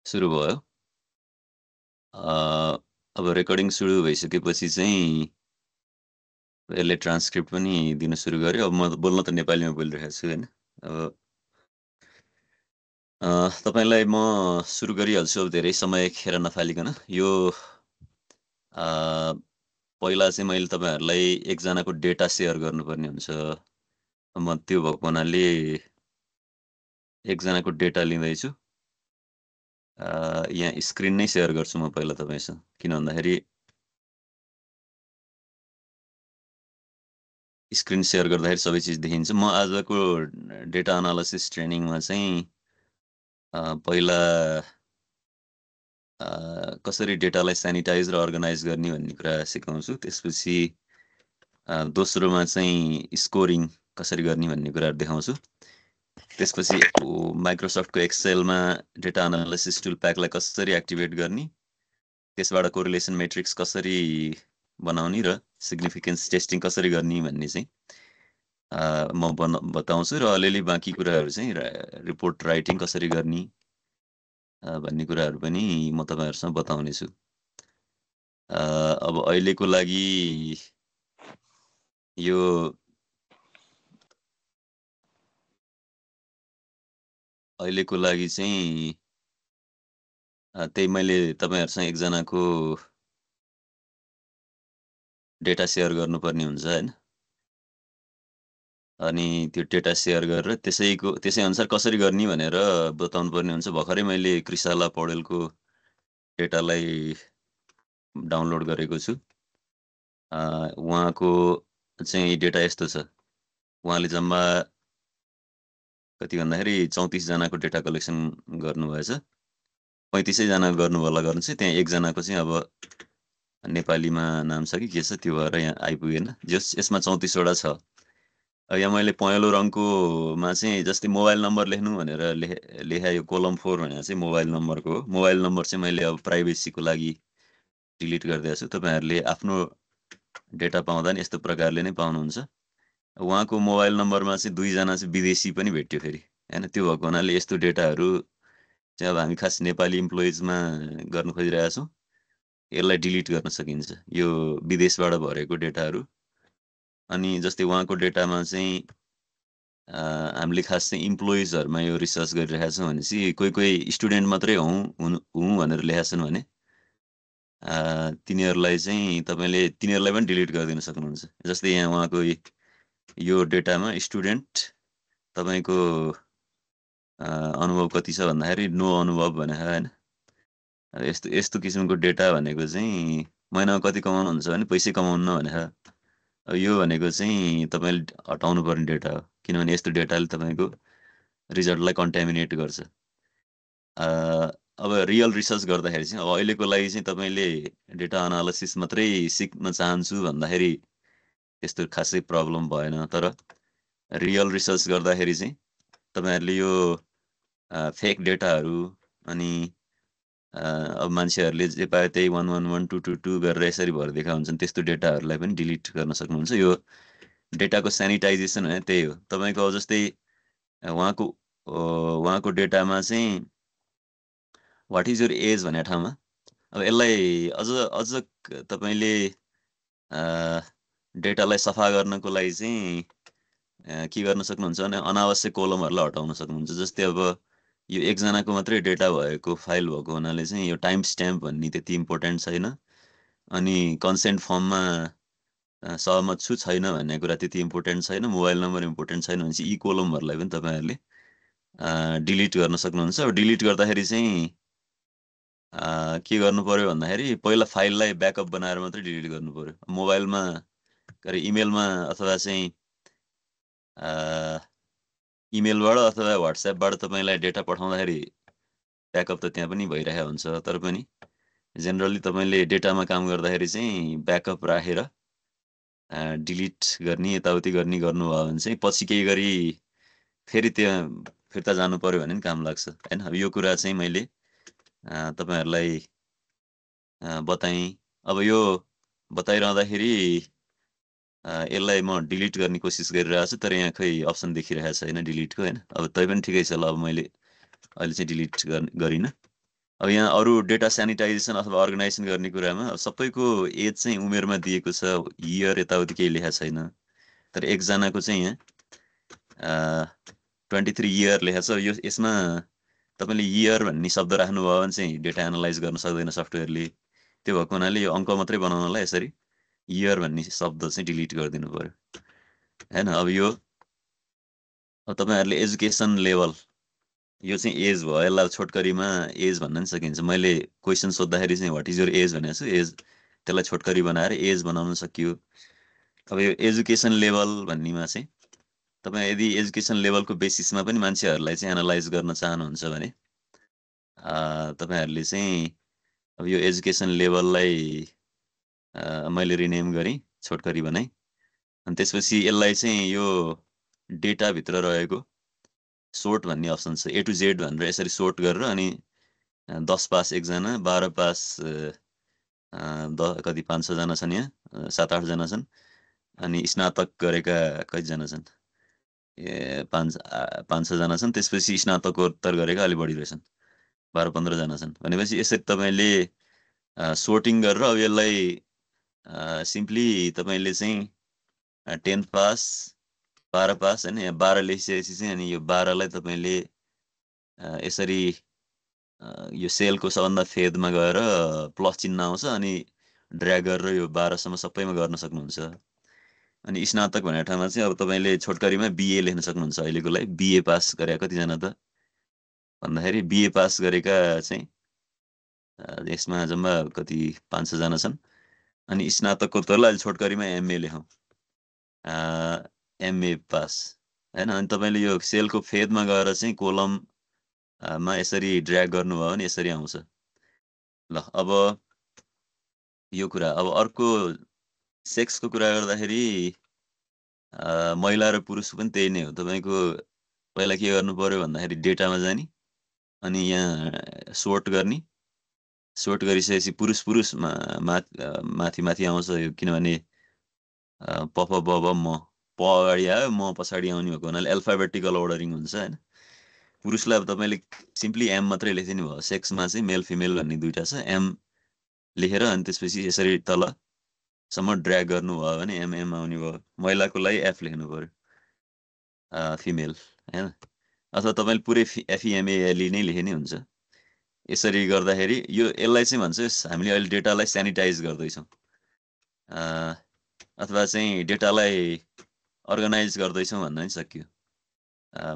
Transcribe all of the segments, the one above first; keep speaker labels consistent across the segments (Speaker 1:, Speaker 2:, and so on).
Speaker 1: सुरु भयो। अब रेकर्डिङ सुरु भइसकेपछि चाहिँ यसले ट्रान्सक्रिप्ट पनि दिन सुरु गर्यो। अब म बोल्न त नेपालीमा बोलिरहेको छु हैन। अब तपाईलाई म सुरु गरिहाल्छु अब धेरै समय खेर नफालिकन। यो पहिला चाहिँ मैले तपाईहरुलाई एकजनाको डेटा शेयर गर्नुपर्ने हुन्छ। म त्यो भएको हुनाले एकजनाको डेटा लिँदैछु। यहाँ स्क्रिन नै शेयर गर्छु म पहिला तपाईसँग। किन भन्दाखेरि स्क्रिन शेयर गर्दाखेरि सबै चीज देखिन्छ। म आजको डेटा एनालाइसिस ट्रेनिङमा चाहिँ पहिला कसरी डेटालाई सेनिटाइज र अर्गनाइज गर्ने भन्ने कुरा सिकाउँछु। त्यसपछि दोस्रोमा चाहिँ स्कोरिङ कसरी गर्ने भन्ने कुराहरु देखाउँछु। त्यसपछि माइक्रोसफ्टको एक्सेलमा डेटा एनालाइसिस टुल प्याकलाई कसरी एक्टिभेट गर्ने, त्यसबाट कोरिलेसन मैट्रिक्स कसरी बनाउने र सिग्निफिकेन्स टेस्टिङ कसरी गर्ने भन्ने चाहिँ म बताउँछु र अलिअलि बाँकी कुराहरु चाहिँ रिपोर्ट राइटिङ कसरी गर्ने भन्ने कुराहरु पनि म तपाईहरुसँग बताउने छु। अब अहिलेको लागि यो चाहिँ त्यही मैले तपाईहरुसँग एकजनाको डेटा शेयर गर्नुपर्ने हुन्छ हैन। अनि त्यो डेटा शेयर गरेर त्यसै अनुसार कसरी गर्ने भनेर बताउनु पर्ने हुन्छ। भर्खरै मैले कृषाला पौडेलको डेटालाई डाउनलोड गरेको छु। उहाँको चाहिँ डेटा यस्तो छ। उहाँले जम्मा कति भन्दाखेरि 34 जनाको डेटा कलेक्सन गर्नुभएछ। 35 जना गर्नुभला गर्नु चाहिँ त्यहाँ एकजनाको चाहिँ अब नेपालीमा नाम छ कि के छ त्यो भएर यहाँ आइपुगेन। यसमा 34 वटा छ। यहाँ मैले पहेँलो रङकोमा चाहिँ जस्तै मोबाइल नम्बर लेख्नु भनेर लेखा यो कोलम 4 भनेको चाहिँ मोबाइल नम्बरको हो। मोबाइल नम्बर चाहिँ मैले अब प्राइभेसीको लागि डिलिट गरिदिएको छु। तपाईहरुले आफ्नो डेटा पाउँदा नि यस्तो प्रकारले नै पाउनुहुन्छ। उहाँको मोबाइल नम्बरमा चाहिँ 2 जना चाहिँ विदेशी पनि भेट्यो फेरि हैन। त्यो भएको हुनाले यस्तो डेटाहरु चाहिँ अब हामी खास नेपाली इम्प्लोइजमा गर्न खोजिरहेका छौं। यसलाई डिलिट गर्न सकिन्छ यो विदेशबाट भरेको डेटाहरु। अनि जस्तै उहाँको डेटामा चाहिँ हामीले खास चाहिँ इम्प्लोइजहरुमा यो रिसर्च गरिरहेका छौं भनेपछि कोही स्टुडेन्ट मात्रै हुँ भनेर लेखेका छन् भने तिनीहरुलाई चाहिँ तपाईले तिनीहरुलाई पनि डिलिट गरिदिन सक्नुहुन्छ। जस्तै यहाँ उहाँको यो डेटामा स्टुडेन्ट तपाईको अनुभव कति छ भन्दाखेरि नो अनुभव भनेको हैन। यस्तो किसिमको डेटा भनेको चाहिँ महिनामा कति कमाउनुहुन्छ भने पैसै कमाउन्न भनेको। यो भनेको चाहिँ तपाईले हटाउनु पर्ने डेटा हो। किनभने यस्तो डेटाले तपाईको रिजल्टलाई कन्टामिनेट गर्छ। अब रियल रिसर्च गर्दाखेरि चाहिँ अब अहिलेको लागि चाहिँ तपाईले डेटा एनालाइसिस मात्रै सिक्न चाहन्छु भन्दाखेरि त्यस्तो खासै प्रब्लम भएन। तर रियल रिसर्च गर्दाखेरि चाहिँ तपाईहरुले यो फेक डेटाहरु अनि अब मान्छेहरुले जे पाए त्यही 111222 गरेर यसरी भर्दिएका हुन्छन्। त्यस्तो डेटाहरुलाई पनि डिलिट गर्न सक्नुहुन्छ। यो डेटाको सेनिटाइजेसन भने त्यही हो। तपाईको अब जस्तै उहाँको डेटामा चाहिँ व्हाट इज योर एज भन्ने ठाउँमा अब यसलाई अझ तपाईले डेटालाई सफा गर्नको लागि चाहिँ के गर्न सक्नुहुन्छ भने अनावश्यक कोलमहरुलाई हटाउन सक्नुहुन्छ। जस्तै अब यो एकजनाको मात्रै डेटा भएको फाइल भएको हुनाले चाहिँ यो टाइम स्ट्याम्प भन्ने त्यति इम्पोर्टेन्ट छैन। अनि कन्सेन्ट फर्ममा सहमत छु छैन भन्ने कुरा त्यति इम्पोर्टेन्ट छैन। मोबाइल नम्बर इम्पोर्टेन्ट छैन भनेपछि यी कोलमहरुलाई पनि तपाईहरुले डिलिट गर्न सक्नुहुन्छ। अब डिलिट गर्दाखेरि चाहिँ के गर्नु पर्यो भन्दाखेरि पहिला फाइललाई ब्याकअप बनाएर मात्रै डिलिट गर्नु पर्यो। मोबाइलमा इमेलमा अथवा चाहिँ इमेलबाट अथवा व्हाट्सएपबाट तपाईलाई डेटा पठाउँदाखेरि ब्याकअप त त्यहाँ पनि भइरहेको हुन्छ। तर पनि जेनरली तपाईले डेटामा काम गर्दाखेरि चाहिँ ब्याकअप राखेर डिलिट गर्ने यताउति गर्नुभयो भने चाहिँ पछि केही गरी फेरि त्यहाँ फिर्ता जानु पर्यो भने नि काम लाग्छ हैन। अब यो कुरा चाहिँ मैले तपाईहरुलाई बताएँ। अब यो बताइरहँदाखेरि यसलाई म डिलिट गर्ने कोसिस गरिरहेको छु। तर यहाँ खै अप्सन देखिरहेको छैन डिलिटको हैन। अब तै पनि ठिकै छ ल। अब मैले अहिले चाहिँ डिलिट गरिन। अब यहाँ अरू डेटा सेनिटाइजेसन अथवा अर्गनाइजेसन गर्ने कुरामा सबैको एज चाहिँ उमेरमा दिएको छ, इयर यताउति केही लेखा छैन। तर एकजनाको चाहिँ यहाँ 23 इयर लेखा छ। यसमा तपाईँले इयर भन्ने शब्द राख्नुभयो भने चाहिँ डेटा एनालाइज गर्न सक्दैन सफ्टवेयरले। त्यो भएको हुनाले यो अङ्क मात्रै बनाउनलाई यसरी इयर भन्ने शब्द चाहिँ डिलिट गरिदिनु पर्यो होइन। अब तपाईँहरूले एजुकेसन लेभल यो चाहिँ एज भयो, यसलाई छोटकरीमा एज भन्न नि सकिन्छ। मैले क्वेसन सोद्धाखेरि चाहिँ वाट इज योर एज भनेको छु, एज त्यसलाई छोटकरी बनाएर एज बनाउन सकियो। अब यो एजुकेसन लेभल भन्नेमा चाहिँ तपाईँ यदि एजुकेसन लेभलको बेसिसमा पनि मान्छेहरूलाई चाहिँ एनालाइज गर्न चाहनुहुन्छ भने तपाईँहरूले चाहिँ अब यो एजुकेसन लेभललाई मैले रिनेम गरेँ, छोटकरी बनाएँ। अनि त्यसपछि यसलाई चाहिँ यो डेटाभित्र रहेको सोर्ट भन्ने अप्सन छ, ए टु जेड भनेर यसरी सोर्ट गरेर अनि 10 पास एकजना, 12 पास कति 500 जना छन्, यहाँ 7-8 जना छन्, अनि स्नातक गरेका कतिजना छन्, 500 जना छन्। त्यसपछि स्नातकोत्तर गरेका अलिक बढी रहेछन्, 12-15 जना छन्। भनेपछि यसरी तपाईँले सोर्टिङ गरेर अब यसलाई सिम्पली तपाईँले चाहिँ 10 पास 12 पास होइन, यहाँ 12 लेखिसकेपछि चाहिँ अनि यो 12लाई तपाईँले यसरी यो सेलको सबभन्दा फेदमा गएर प्लस चिन्ह आउँछ अनि ड्र्याग गरेर यो 12सम्म सबैमा गर्न सक्नुहुन्छ। अनि स्नातक भनेको ठाउँमा चाहिँ अब तपाईँले छोटकरीमा बिए लेख्न सक्नुहुन्छ। अहिलेको लागि बिए पास गरेका कतिजना त भन्दाखेरि बिए पास गरेका चाहिँ यसमा जम्मा कति 500 जना छन्। अनि स्नातकोत्तरलाई अहिले छोटकरीमा एमए लेखौँ, एमए पास होइन। अनि तपाईँले यो सेलको फेदमा गएर चाहिँ कोलममा यसरी ड्र्याग गर्नुभयो भने यसरी आउँछ। ल अब यो कुरा। अब अर्को सेक्सको कुरा गर्दाखेरि महिला र पुरुष पनि त्यही नै हो। तपाईँको पहिला के गर्नु पर्यो भन्दाखेरि डेटामा जाने अनि यहाँ सोर्ट गर्ने, सोर्ट गरिसकेपछि पुरुष माथि माथि आउँछ यो, किनभने प प ब ब म, प अगाडि आयो म पछाडि आउने भएको हुनाले एल्फाबेटिकल अर्डरिङ हुन्छ होइन। पुरुषलाई अब तपाईँले सिम्पली एम मात्रै लेखिदिनु भयो। सेक्समा चाहिँ मेल फिमेल भन्ने दुइटा छ, एम लेखेर अनि त्यसपछि यसरी तलसम्म ड्र्याग गर्नुभयो भने एमएम आउने भयो। महिलाको लागि एफ लेख्नु पर्यो, फिमेल होइन। अथवा तपाईँले पुरै एफइएमएएलई नै लेखे नै हुन्छ। यसरी गर्दाखेरि यसलाई चाहिँ भन्छ हामीले अहिले डेटालाई सेनिटाइज गर्दैछौँ अथवा चाहिँ डेटालाई अर्गनाइज गर्दैछौँ भन्न नि सकियो।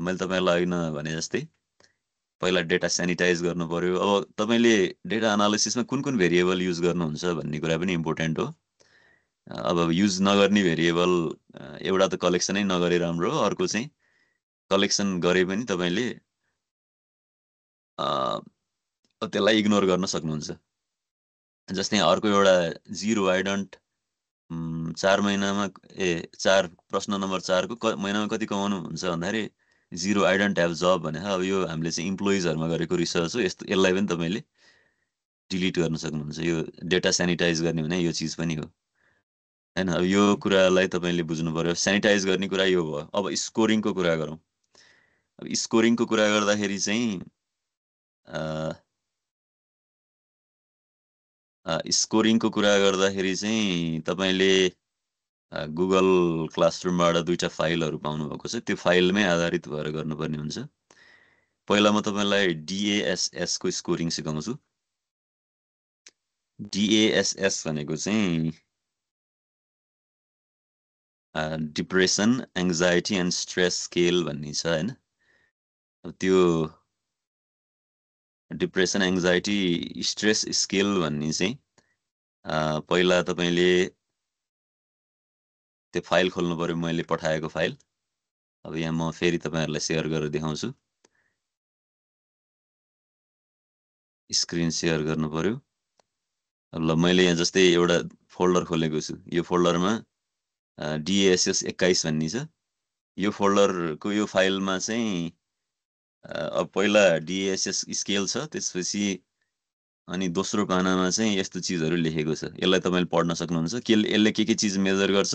Speaker 1: मैले तपाईँलाई अघि भने जस्तै पहिला डेटा सेनिटाइज गर्नु पर्यो। अब तपाईँले डेटा एनालिसिसमा कुन कुन भेरिएबल युज गर्नुहुन्छ भन्ने कुरा पनि इम्पोर्टेन्ट हो। अब युज नगर्ने भेरिएबल एउटा त कलेक्सनै नगरे राम्रो हो, अर्को चाहिँ कलेक्सन गरे पनि तपाईँले त्यसलाई इग्नोर गर्न सक्नुहुन्छ। जस्तै अर्को एउटा 0 आई डोन्ट 4 महिनामा 4 प्रश्न नम्बर 4 को महिनामा कति कमाउनु हुन्छ भन्दाखेरि 0 आई डोन्ट ह्याभ जब भने अब यो हामीले चाहिँ इम्प्लोइजहरूमा गरेको रिसर्च हो। यसलाई पनि तपाईँले डिलिट गर्न सक्नुहुन्छ। यो डेटा सेनिटाइज गर्ने भने यो चिज पनि हो होइन। अब यो कुरालाई तपाईँले बुझ्नु पर्यो। सेनिटाइज गर्ने कुरा यो भयो। अब स्कोरिङको कुरा गरौँ। अब स्कोरिङको कुरा गर्दाखेरि चाहिँ स्कोरिङको कुरा गर्दाखेरि चाहिँ तपाईँले गुगल क्लासरुमबाट 2टा फाइलहरू पाउनुभएको छ। त्यो फाइलमै आधारित भएर गर्नुपर्ने हुन्छ। पहिला म तपाईँलाई डिएएसएसको स्कोरिङ सिकाउँछु। डिएएसएस भनेको चाहिँ depression, anxiety and stress scale भन्ने छ होइन। त्यो डिप्रेसन, एङ्जाइटी, स्ट्रेस स्केल भन्ने चाहिँ पहिला तपाईँले त्यो फाइल खोल्नु पर्यो, मैले पठाएको फाइल। अब यहाँ म फेरि तपाईँहरूलाई सेयर गरेर देखाउँछु। स्क्रिन सेयर गर्नु पर्यो। ल मैले यहाँ जस्तै एउटा फोल्डर खोलेको छु। यो फोल्डरमा डिएसएस 21 भन्ने छ। यो फोल्डरको यो फाइलमा चाहिँ अब पहिला डिएसएस स्केल छ, त्यसपछि अनि दोस्रो पानामा चाहिँ यस्तो चिजहरू लेखेको छ। यसलाई तपाईँले पढ्न सक्नुहुन्छ। यसले के चिज मेजर गर्छ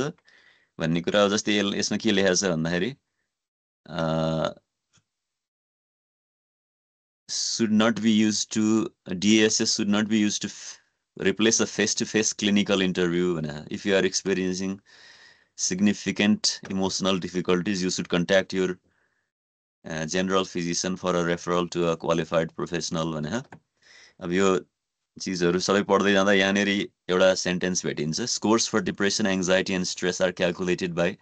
Speaker 1: भन्ने कुरा। जस्तै यसमा के लेखेको छ भन्दाखेरि should not be used to DASS should not be used to replace a face-to-face clinical interview. If you are experiencing significant emotional difficulties, you should contact your general physician for a referral to a qualified professional. अब यो चिजहरू सबै पढ्दै जाँदा यहाँनिर एउटा sentence भेटिन्छ, scores for depression anxiety and stress are calculated by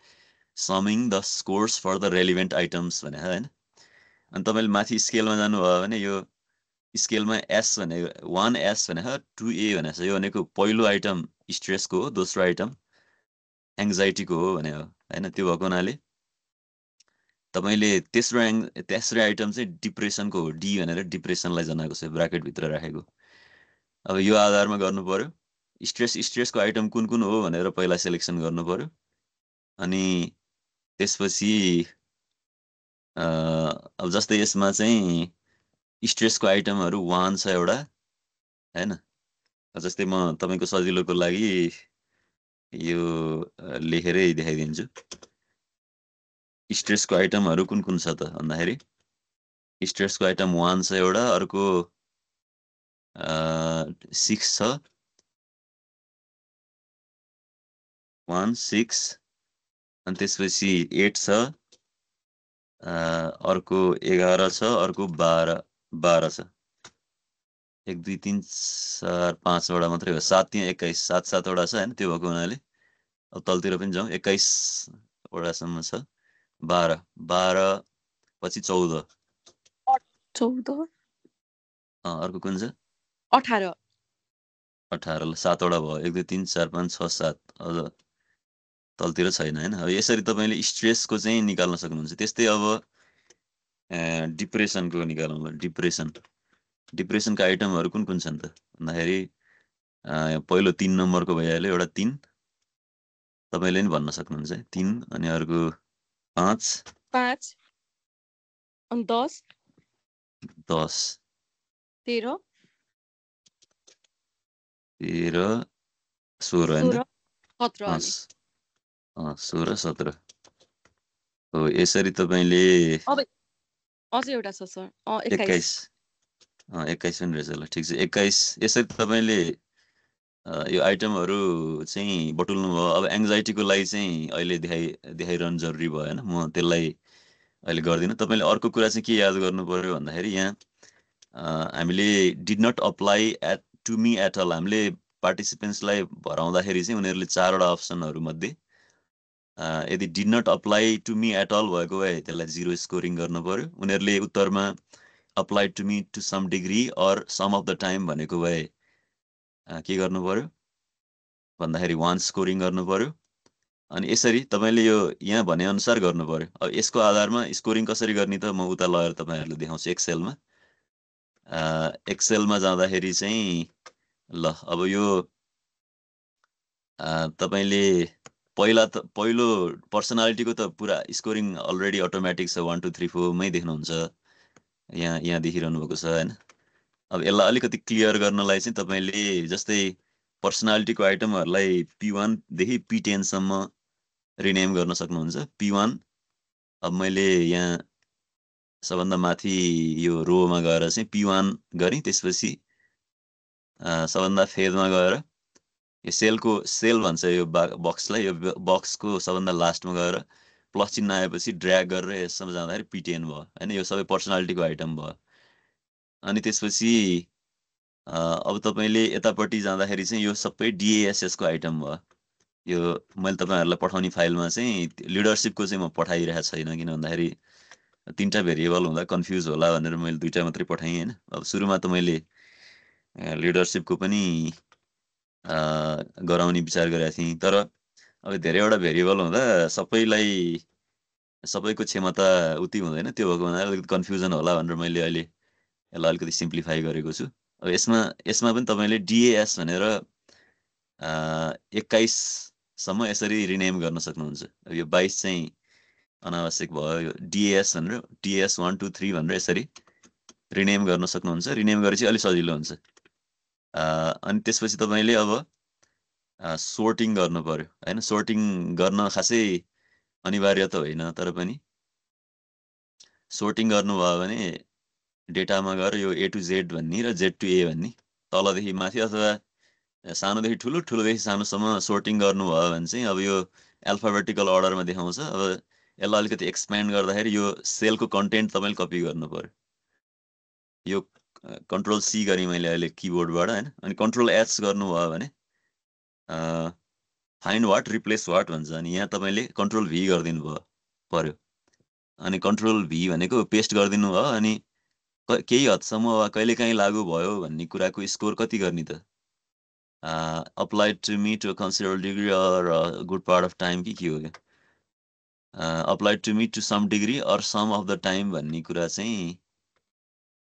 Speaker 1: summing the scores for the relevant items भने होइन। अनि तपाईँले माथि स्केलमा जानुभयो भने यो स्केलमा एस भने 1S भने 2A भनेको छ। यो भनेको पहिलो आइटम स्ट्रेसको हो, दोस्रो आइटम एङ्जाइटीको हो भने हो होइन। त्यो भएको हुनाले तपाईँले तेस्रो आइटम चाहिँ डिप्रेसनको हो, डी भनेर डिप्रेसनलाई जनाएको छ ब्राकेटभित्र राखेको। अब यो आधारमा गर्नु पर्यो स्ट्रेसको आइटम कुन कुन हो भनेर पहिला सेलेक्सन गर्नु पर्यो। अनि त्यसपछि अब जस्तै यसमा चाहिँ स्ट्रेसको आइटमहरू 1 छ एउटा होइन। जस्तै म तपाईँको सजिलोको लागि यो लेखेरै देखाइदिन्छु। स्ट्रेसको आइटमहरू कुन कुन छ त भन्दाखेरि स्ट्रेसको आइटम 1 छ एउटा, अर्को 6 छ, 1 6, अनि त्यसपछि 8 छ, अर्को 11 छ, अर्को 12 छ। 1 2 3 4 5 वटा मात्रै हो, 7 त्यहाँ 21 7 वटा छ होइन। त्यो भएको हुनाले अब तलतिर पनि जाउँ, 21 वटासम्म छ, 12 पछि 14 अर्को कुन छ
Speaker 2: 18
Speaker 1: 18 7 वटा भयो, 1 2 3 4 5 6 7 अझ तलतिर छैन होइन। अब यसरी तपाईँले स्ट्रेसको चाहिँ निकाल्न सक्नुहुन्छ। त्यस्तै अब डिप्रेसनको निकाल्नु। डिप्रेसनको आइटमहरू कुन कुन छन् त भन्दाखेरि पहिलो 3 नम्बरको भइहाल्यो, एउटा 3 तपाईँले नि भन्न सक्नुहुन्छ 3, अनि अर्को 5
Speaker 2: अनि 10 13
Speaker 1: 16
Speaker 2: 17
Speaker 1: 16 17 हो। यसरी तपाईँले
Speaker 2: अझै एउटा छ सर
Speaker 1: 21 पनि रहेछ। ल ठिक छ 21। यसरी तपाईँले यो आइटमहरू चाहिँ बटुल्नु भयो। अब एङ्जाइटीको लागि चाहिँ अहिले देखाइरहनु जरुरी भयो होइन, म त्यसलाई अहिले गर्दिनँ। तपाईँले अर्को कुरा चाहिँ के याद गर्नु पर्यो भन्दाखेरि यहाँ हामीले did not apply to me at all, हामीले पार्टिसिपेन्ट्सलाई भराउँदाखेरि चाहिँ उनीहरूले 4वटा अप्सनहरू मध्ये यदि did not apply to me at all भएको भए त्यसलाई 0 स्कोरिङ गर्नु पर्यो। उनीहरूले उत्तरमा apply to me to some degree or some of the time भनेको भए के गर्नु पर्यो भन्दाखेरि 1 स्कोरिङ गर्नु पर्यो। अनि यसरी तपाईँले यो यहाँ भनेअनुसार गर्नु पर्यो। अब यसको आधारमा स्कोरिङ कसरी गर्ने त म उता लगेर तपाईँहरूलाई देखाउँछु एक्सेलमा। एक्सेलमा जाँदाखेरि चाहिँ ल अब यो तपाईँले पहिलो पर्सनालिटीको त पुरा स्कोरिङ अलरेडी अटोमेटिक छ, 1 2 3 4 मै देख्नुहुन्छ, यहाँ देखिरहनु भएको छ होइन। अब यसलाई अलिकति क्लियर गर्नलाई चाहिँ तपाईँले जस्तै पर्सनालिटीको आइटमहरूलाई P1 देखि P10 सम्म रिनेम गर्न सक्नुहुन्छ। P1 अब मैले यहाँ सबभन्दा माथि यो रोमा गएर चाहिँ P1 गरेँ, त्यसपछि सबभन्दा फेदमा गएर यो सेल भन्छ यो बक्सलाई, यो बक्सको सबभन्दा लास्टमा गएर प्लस चिन्ह आएपछि ड्र्याग गरेर यसम्म जाँदाखेरि P10 भयो होइन। यो सबै पर्सनालिटीको आइटम भयो। अनि त्यसपछि अब तपाईँले यतापट्टि जाँदाखेरि चाहिँ यो सबै DASS को आइटम भयो। यो मैले तपाईँहरूलाई पठाउने फाइलमा चाहिँ लिडरसिपको चाहिँ म पठाइरहेको छैन, किन भन्दाखेरि 3टा भेरिएबल हुँदा कन्फ्युज होला भनेर मैले 2टा मात्रै पठाएँ होइन। अब सुरुमा त मैले लिडरसिपको पनि गराउने विचार गरेको थिएँ, तर अब धेरैवटा भेरिएबल हुँदा सबैको क्षमता उति हुँदैन। त्यो भएको हुनाले अलिकति कन्फ्युजन होला भनेर मैले अहिले यसलाई अलिकति सिम्प्लिफाई गरेको छु। अब यसमा पनि तपाईँले DAS भनेर 21 सम्म यसरी रिनेम गर्न सक्नुहुन्छ। अब यो 22 चाहिँ अनावश्यक भयो। यो DAS भनेर DS 1 2 3 भनेर यसरी रिनेम गर्न सक्नुहुन्छ। रिनेम गरेपछि अलिक सजिलो हुन्छ। अनि त्यसपछि तपाईँले अब सोर्टिङ गर्नु पर्यो होइन। सोर्टिङ गर्न खासै अनिवार्य त होइन, तर पनि सोर्टिङ गर्नुभयो भने डेटामा गएर यो A to Z भन्ने र Z to A भन्ने तलदेखि माथि अथवा सानोदेखि ठुलो ठुलोदेखि सानोसम्म सोर्टिङ गर्नुभयो भने चाहिँ अब यो एल्फाबेटिकल अर्डरमा देखाउँछ। अब यसलाई अलिकति एक्सप्यान्ड गर्दाखेरि यो सेलको कन्टेन्ट तपाईँले कपी गर्नु पर्यो। यो कन्ट्रोल सी गरेँ मैले अहिले किबोर्डबाट होइन। अनि कन्ट्रोल एच गर्नुभयो भने फाइन्ड वाट रिप्लेस वाट भन्छ। अनि यहाँ तपाईँले कन्ट्रोल भी गरिदिनु पर्यो। अनि कन्ट्रोल भी भनेको पेस्ट गरिदिनु भयो। अनि केही हदसम्म वा कहिलेकाहीँ लागु भयो भन्ने कुराको स्कोर कति गर्ने त applied to me to a considerable degree or a good part of time कि के हो क्या applied to me to some degree or some of the time भन्ने कुरा चाहिँ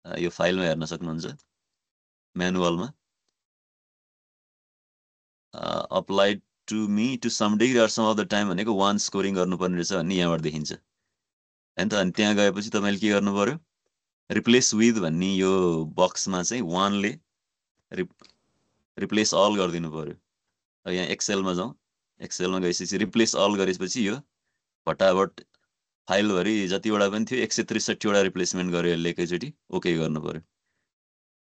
Speaker 1: यो फाइलमा हेर्न सक्नुहुन्छ म्यानुअलमा applied to me to some degree or some of the time भनेको 1 स्कोरिङ गर्नुपर्ने रहेछ भन्ने यहाँबाट देखिन्छ हैन त। अनि त्यहाँ गएपछि तपाईँले के गर्नु पर्यो रिप्लेस विथ भन्ने यो बक्समा चाहिँ 1 ले रिप्लेस अल गरिदिनु पर्यो। अब यहाँ एक्सेलमा जाउँ। एक्सेलमा गएपछि रिप्लेस अल गरेपछि यो फटाफट फाइलभरि जतिवटा पनि थियो 163 वटा रिप्लेसमेन्ट गर्यो यसले एकैचोटि ओके गर्नु पर्यो।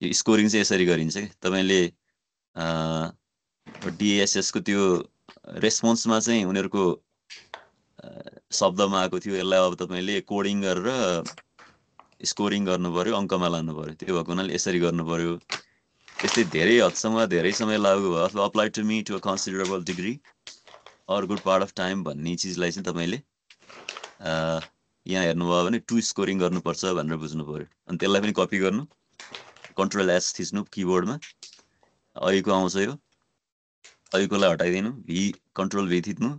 Speaker 1: यो स्कोरिङ चाहिँ यसरी गरिन्छ कि तपाईँले डिएसएसको त्यो रेस्पोन्समा चाहिँ उनीहरूको शब्दमा आएको थियो यसलाई अब तपाईँले कोडिङ गरेर स्कोरिङ गर्नु पर्यो अङ्कमा लानु पर्यो। त्यो भएको हुनाले यसरी गर्नु पर्यो। त्यस्तै धेरै हदसम्म धेरै समय लागु भयो अथवा apply to me to a considerable degree or good part of time भन्ने चिजलाई चाहिँ तपाईँले यहाँ हेर्नुभयो भने 2 स्कोरिङ गर्नुपर्छ भनेर बुझ्नु पर्यो। अनि त्यसलाई पनि कपी गर्नु कन्ट्रोल एस थिच्नु किबोर्डमा अहिलेको आउँछ यो अहिलेकोलाई हटाइदिनु भी कन्ट्रोल भी थिच्नु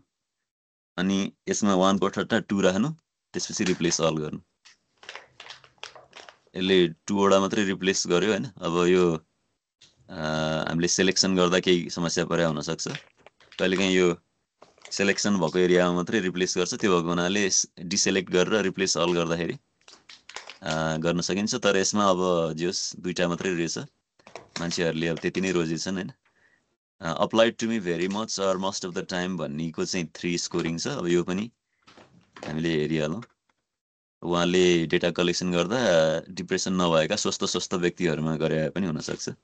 Speaker 1: अनि यसमा 1 को ठट्टा 2 राख्नु त्यसपछि रिप्लेस अल गर्नु। यसले 2 वटा मात्रै रिप्लेस गर्यो हैन। अब यो हामीले सेलेक्सन गर्दा केही समस्या परे हुन सक्छ। कहिलेकाहीँ यो सेलेक्सन भएको एरियामा मात्रै रिप्लेस गर्छ। त्यो भएको हुनाले डिसेलेक्ट गरेर रिप्लेस अल गर्दाखेरि गर्न सकिन्छ। तर यसमा अब जोस दुईटा मात्रै रहेछ मान्छेहरूले अब त्यति नै रोजेछन् हैन। Applied to me very much or most of the time भन्नेको चाहिँ 3 स्कोरिङ छ। अब यो पनि हामीले हेरिहालौँ। उहाँले डेटा कलेक्सन गर्दा डिप्रेसन नभएका स्वस्थ व्यक्तिहरूमा गरे पनि हुनसक्छ।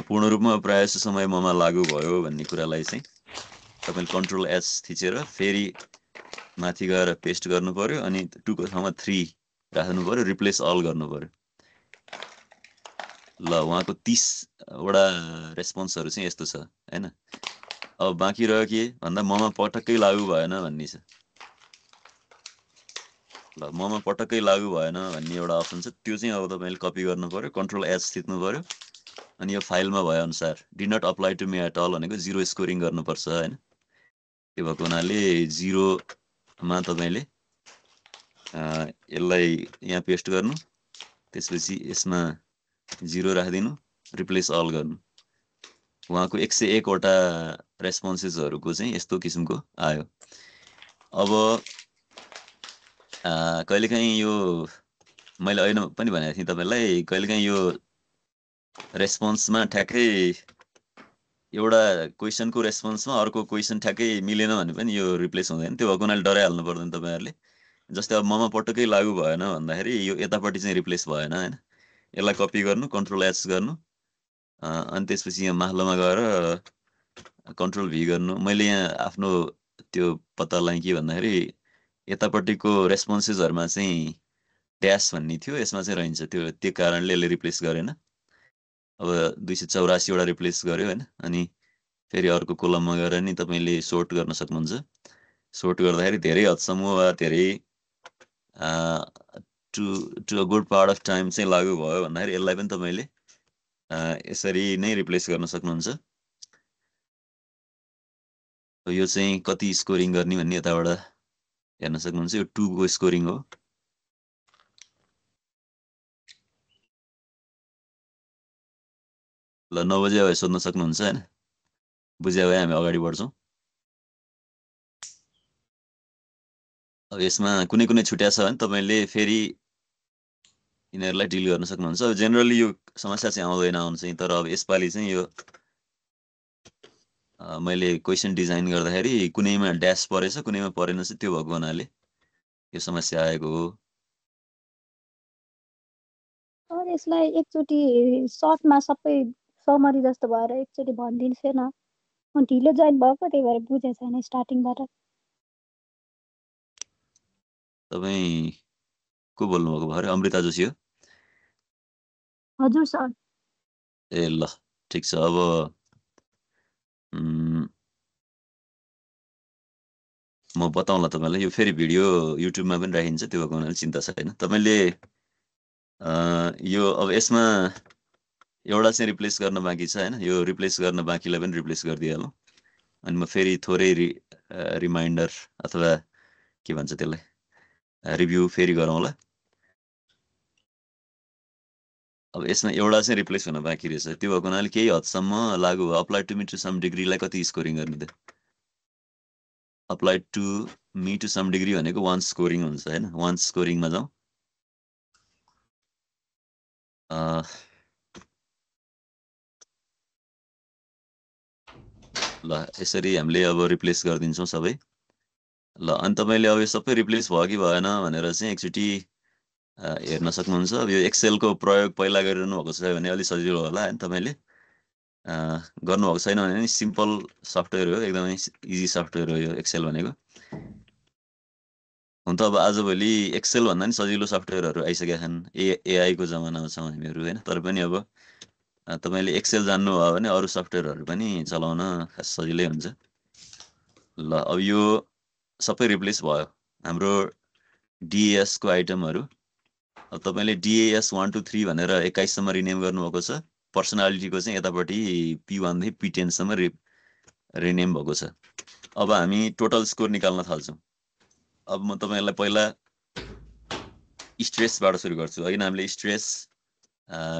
Speaker 1: पूर्ण रूपमा प्रायः समय ममा लागु भयो भन्ने कुरालाई चाहिँ तपाईले कन्ट्रोल एच थिचेर फेरि माथि गएर पेस्ट गर्नु पर्यो अनि 2 को ठाउँमा 3 राख्नु पर्यो रिप्लेस अल गर्नु पर्यो। ल उहाँको 30 वटा रेस्पोन्सहरु चाहिँ यस्तो छ हैन। अब बाँकी रह्यो के भन्दा ममा पटक्कै लागु भएन भन्ने छ। ल ममा पटक्कै लागु भएन भन्ने एउटा अप्सन छ। त्यो चाहिँ अब तपाईले कपी गर्नु पर्यो कन्ट्रोल एच थिच्नु पर्यो अनि यो फाइलमा भए अनुसार did not apply to me at all भनेको 0 स्कोरिङ गर्नुपर्छ हैन। त्यो भएको हुनाले 0 मा तपाईले यसलाई यहाँ पेस्ट गर्नु त्यसपछि यसमा 0 राख्दिनु रिप्लेस अल गर्नु। उहाँको 101 वटा रेस्पोन्सेसहरुको चाहिँ यस्तो किसिमको आयो। अब कहिलेकाहीँ यो मैले अहिले पनि भनेको थिएँ तपाईलाई कहिलेकाहीँ यो रेस्पोन्समा ठ्याक्कै एउटा क्वेशनको रेस्पोन्समा अर्को क्वेशन ठ्याक्कै मिलेन भने पनि यो रिप्लेस हुँदैन। त्यो भएको हुनाले डराइहाल्नु पर्दैन तपाईहरुले। जस्तै अब ममा पटक्कै लागु भएन भन्दाखेरि यो यतापट्टि चाहिँ रिप्लेस भएन हैन। यसलाई कपी गर्नु कन्ट्रोल एच गर्नु अनि त्यसपछि यहाँ माथिल्लोमा गएर कन्ट्रोल भी गर्नु। मैले यहाँ आफ्नो त्यो पत्ता लगाएँ के भन्दाखेरि यतापट्टिको रेस्पोन्सेसहरुमा चाहिँ ड्याश भन्ने थियो यसमा चाहिँ रहन्छ। त्यो कारणले यसले रिप्लेस गरेन। अब 284 वटा रिप्लेस गर्यो हैन। अनि फेरि अर्को कोलममा गएर नि तपाईले सोर्ट गर्न सक्नुहुन्छ। सोर्ट गर्दाखेरि धेरै हदसम्म वा धेरै to a good part of time चाहिँ लागु भयो भन्दाखेरि यसलाई पनि तपाईले यसरी नै रिप्लेस गर्न सक्नुहुन्छ। यो चाहिँ कति स्कोरिङ गर्ने भन्ने यताबाट हेर्न सक्नुहुन्छ। यो 2 को स्कोरिङ हो। ल 9 बजे भए सोध्न सक्नुहुन्छ हैन। बुझ्या भए हामी अगाडि बढ्छौं। अब यसमा कुनै कुनै छुट्या छ भने तपाईले फेरि यिनीहरुलाई डिल गर्न सक्नुहुन्छ। अब जेनरली यो समस्या चाहिँ आउँदैन आउन चाहिँ। तर अब यसपाली चाहिँ यो मैले क्वेशन डिजाइन गर्दाखेरि कुनैमा ड्याश परेछ कुनैमा परेन छ। त्यो भएको हुनाले यो समस्या आएको हो।
Speaker 3: सर यसलाई एकचोटि सर्टमा सबै समरी जस्तो भएर एकचोटि भनिदिनुहोस् न। म ढिलो जोइन भएको त्यही भएर बुझेको छैन स्टार्टिङबाट।
Speaker 1: तपाईँ को बोल्नुभएको भयो अरे? अमृता जोशी हो?
Speaker 3: हजुर सर।
Speaker 1: ए ल ठिक छ। अब म बताउँला तपाईँलाई। यो फेरि भिडियो युट्युबमा पनि राखिन्छ, त्यो भएको हुनाले चिन्ता छैन। तपाईँले यो अब यसमा एउटा चाहिँ रिप्लेस गर्न बाँकी छ होइन, यो रिप्लेस गर्न बाँकीलाई पनि रिप्लेस गरिदिइहालौँ। अनि म फेरि थोरै रिमाइन्डर अथवा के भन्छ त्यसलाई रिभ्यू फेरि गरौँला। अब यसमा एउटा चाहिँ रिप्लेस हुन बाँकी रहेछ, त्यो भएको हुनाले केही हदसम्म लागु भयो। Apply to me to some डिग्रीलाई कति स्कोरिङ गर्ने त? Apply to me to some degree भनेको 1 स्कोरिङ हुन्छ होइन। 1 स्कोरिङमा जाउँ। ल यसरी हामीले अब रिप्लेस गरिदिन्छौँ सबै। ल अनि तपाईँले अब यो सबै रिप्लेस भयो कि भएन भनेर चाहिँ एकचोटि हेर्न सक्नुहुन्छ। अब यो एक्सेलको प्रयोग पहिला गरिरहनु भएको छ भने अलिक सजिलो होला होइन। तपाईँले गर्नुभएको छैन भने नि सिम्पल सफ्टवेयर हो, एकदमै इजी सफ्टवेयर हो यो एक्सेल भनेको। हुन त अब आजभोलि एक्सेल भन्दा नि सजिलो सफ्टवेयरहरू आइसकेका छन्। एआईको जमानामा छौँ हामीहरू होइन। तर पनि अब तपाईँले एक्सेल जान्नुभयो भने अरू सफ्टवेयरहरू पनि चलाउन खास सजिलै हुन्छ। ल अब यो सबै रिप्लेस भयो हाम्रो डिएएसको आइटमहरू। अब तपाईँले डिएएस 1 2 3 भनेर 21 सम्म रिनेम गर्नुभएको छ। पर्सनालिटीको चाहिँ यतापट्टि P1 देखि P10 सम्म रिनेम भएको छ। अब हामी टोटल स्कोर निकाल्न थाल्छौँ। अब म तपाईँलाई पहिला स्ट्रेसबाट सुरु गर्छु। अघि हामीले स्ट्रेस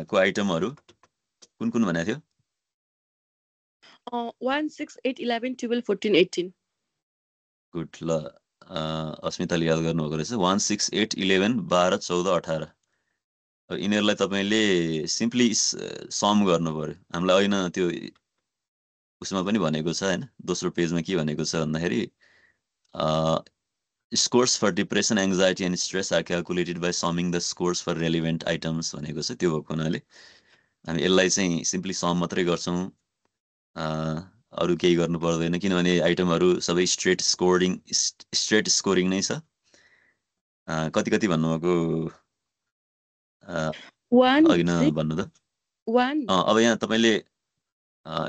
Speaker 1: को आइटमहरू कुन कुन भनेको थियो?
Speaker 2: 1 6 8 11 12 14 18।
Speaker 1: गुड। ल अस्मिताले याद गर्नुभएको रहेछ। 1 6 8 11 12 14 18। अब यिनीहरूलाई तपाईँले सिम्पली सम गर्नु पर्यो। हामीलाई होइन त्यो उसमा पनि भनेको छ होइन, दोस्रो पेजमा के भनेको छ भन्दाखेरि scores for depression anxiety and stress are calculated by summing the scores for relevant items भनेको छ। त्यो भएको हुनाले हामी यसलाई चाहिँ सिम्पली सम मात्रै गर्छौँ, अरू केही गर्नु पर्दैन। किनभने आइटमहरू सबै स्ट्रेट स्कोरिङ नै छ। कति कति भन्नुभएको अघि न भन्नु त?
Speaker 2: 1
Speaker 1: अब यहाँ तपाईँले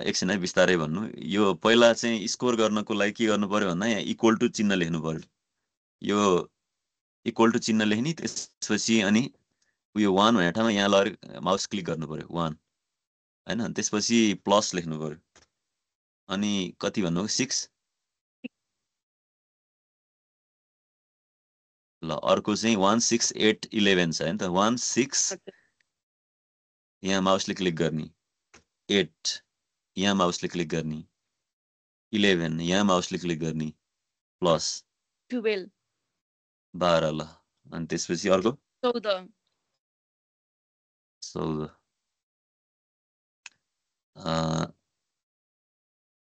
Speaker 1: एकछिन है बिस्तारै भन्नु। यो पहिला चाहिँ स्कोर गर्नको लागि के गर्नु पर्यो भन्दा यहाँ इक्वल टु चिन्ह लेख्नु पर्यो। यो इक्वल टु चिन्ह लेख्ने, त्यसपछि अनि यो 1 भन्ने ठाउँमा यहाँ लगेर माउस क्लिक गर्नु पर्यो 1 होइन। त्यसपछि प्लस लेख्नु पर्यो। अनि कति भन्नु? 6। ल अर्को चाहिँ 1 6 8 11 छ होइन त। 1 6 यहाँ माउसले क्लिक गर्ने, 8 यहाँ माउसले क्लिक गर्ने, 11 यहाँ माउसले क्लिक गर्ने, प्लस
Speaker 2: 12
Speaker 1: 12। ल अनि त्यसपछि अर्को
Speaker 2: 14